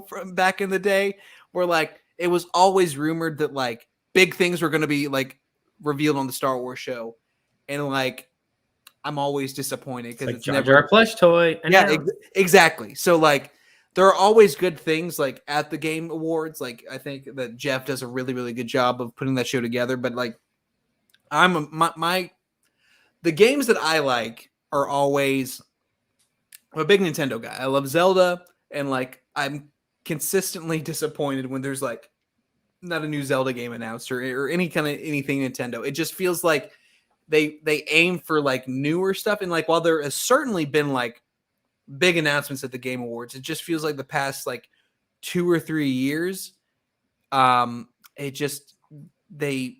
from back in the day, where like it was always rumored that like big things were going to be like revealed on the Star Wars show. And like, I'm always disappointed because it's never a plush toy. Yeah, exactly. So like, there are always good things like at the Game Awards. Like, I think that Jeff does a really, really good job of putting that show together. But like, the games that I like are always, I'm a big Nintendo guy. I love Zelda, and like, I'm consistently disappointed when there's like not a new Zelda game announced or any kind of anything Nintendo. It just feels like they aim for like newer stuff. And like, while there has certainly been like big announcements at the Game Awards, it just feels like the past like 2 or 3 years, they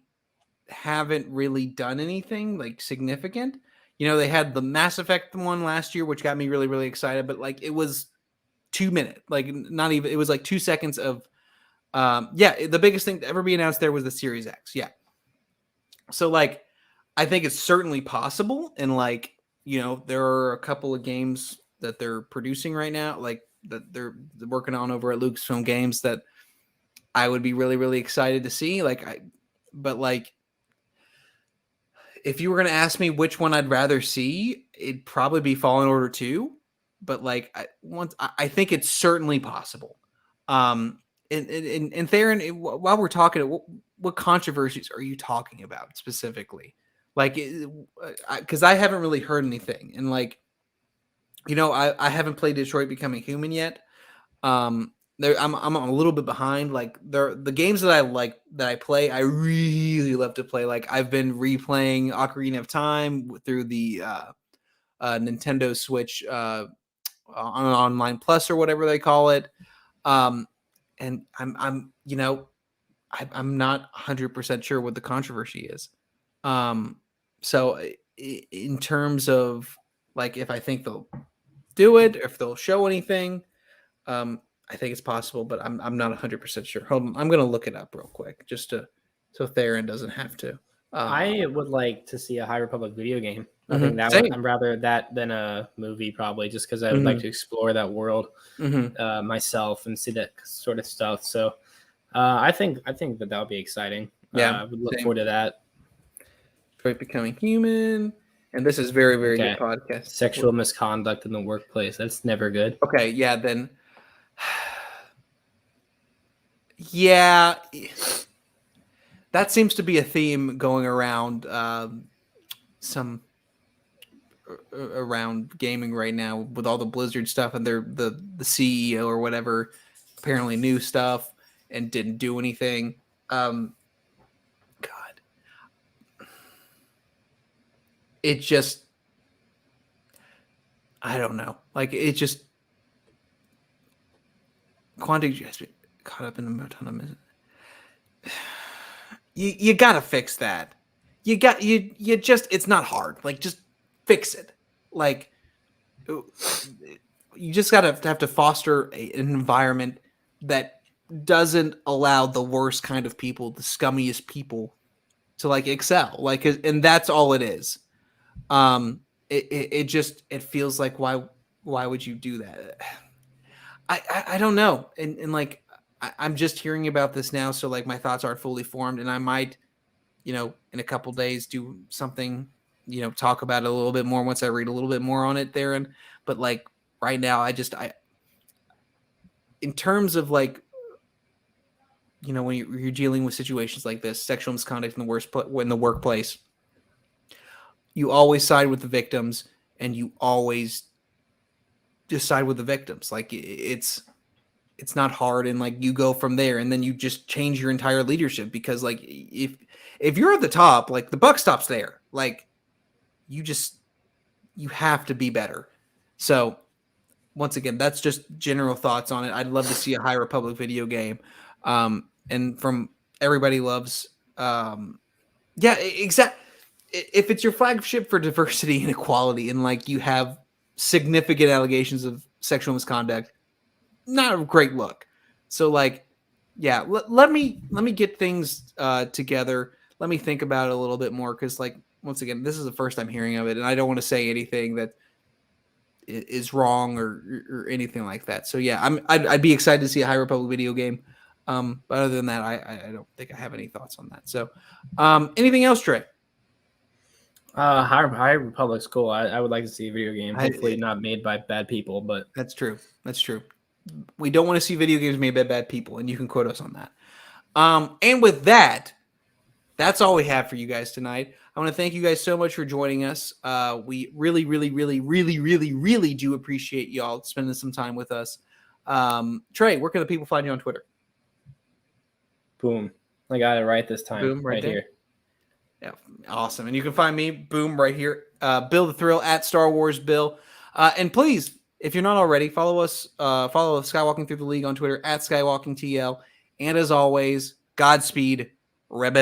haven't really done anything like significant. They had the Mass Effect one last year, which got me really, really excited, but like, it was 2 minutes, like not even, it was like 2 seconds of, the biggest thing to ever be announced there was the Series X. Yeah. So like, I think it's certainly possible. And like, there are a couple of games that they're producing right now, like that they're working on over at Lucasfilm Games that I would be really, really excited to see. But like, if you were going to ask me which one I'd rather see, it'd probably be Fallen Order 2. But like, I think it's certainly possible. And Theron, while we're talking, what controversies are you talking about specifically? Like, because I haven't really heard anything, and like, I haven't played Detroit Becoming Human yet. I'm a little bit behind. Like, the games that I play, I really love to play. Like, I've been replaying Ocarina of Time through the Nintendo Switch on Online Plus or whatever they call it. And I'm not 100% sure what the controversy is. So in terms of like, if I think they'll do it, if they'll show anything, I think it's possible, but I'm not 100% sure. Hold on, I'm gonna look it up real quick so Theron doesn't have to. I would like to see a High Republic video game. I think I'm rather that than a movie, probably, just because I would like to explore that world myself and see that sort of stuff. So I think that would be exciting. Yeah, I would look forward to that. Detroit Becoming Human, and this is very, very good podcast. Sexual misconduct in the workplace. That's never good. Okay, yeah, then. Yeah, that seems to be a theme going around around gaming right now with all the Blizzard stuff, and the CEO or whatever apparently knew stuff and didn't do anything. God, it just, I don't know. Like, it just, Quantic just caught up in a ton of you gotta fix that. You just, it's not hard. Like, just fix it. Like, you just have to foster an environment that doesn't allow the worst kind of people, the scummiest people, to like excel. Like, and that's all it is. It feels like, why would you do that? I don't know. And like, I'm just hearing about this now, so like my thoughts aren't fully formed, and I might, in a couple days do something, talk about it a little bit more once I read a little bit more on it, Theron. But like right now, in terms of like, when you're dealing with situations like this, sexual misconduct in the workplace, you always side with the victims, and you always just side with the victims. Like, it's not hard, and like, you go from there, and then you just change your entire leadership, because like, if you're at the top, like, the buck stops there. Like, you have to be better. So once again, that's just general thoughts on it. I'd love to see a High Republic video game. And from Everybody Loves, exactly. If it's your flagship for diversity and equality, and like, you have significant allegations of sexual misconduct, not a great look. So like, yeah, let me get things together. Let me think about it a little bit more, because like, once again, this is the first I'm hearing of it, and I don't want to say anything that is wrong or anything like that. So yeah, I'd be excited to see a High Republic video game. But other than that, I don't think I have any thoughts on that. So anything else, Trey? High Republic's cool. I would like to see a video game. Hopefully not made by bad people, but that's true. We don't want to see video games made by bad people, and you can quote us on that. And with that, that's all we have for you guys tonight. I want to thank you guys so much for joining us. We really, really, really, really, really, really do appreciate y'all spending some time with us. Trey, where can the people find you on Twitter? Boom. I got it right this time. Boom, right here. Yeah, awesome. And you can find me, boom, right here. Bill the Thrill at Star Wars Bill. And please, if you're not already, follow us. Follow Skywalking Through the League on Twitter at SkywalkingTL. And as always, Godspeed, Rebel.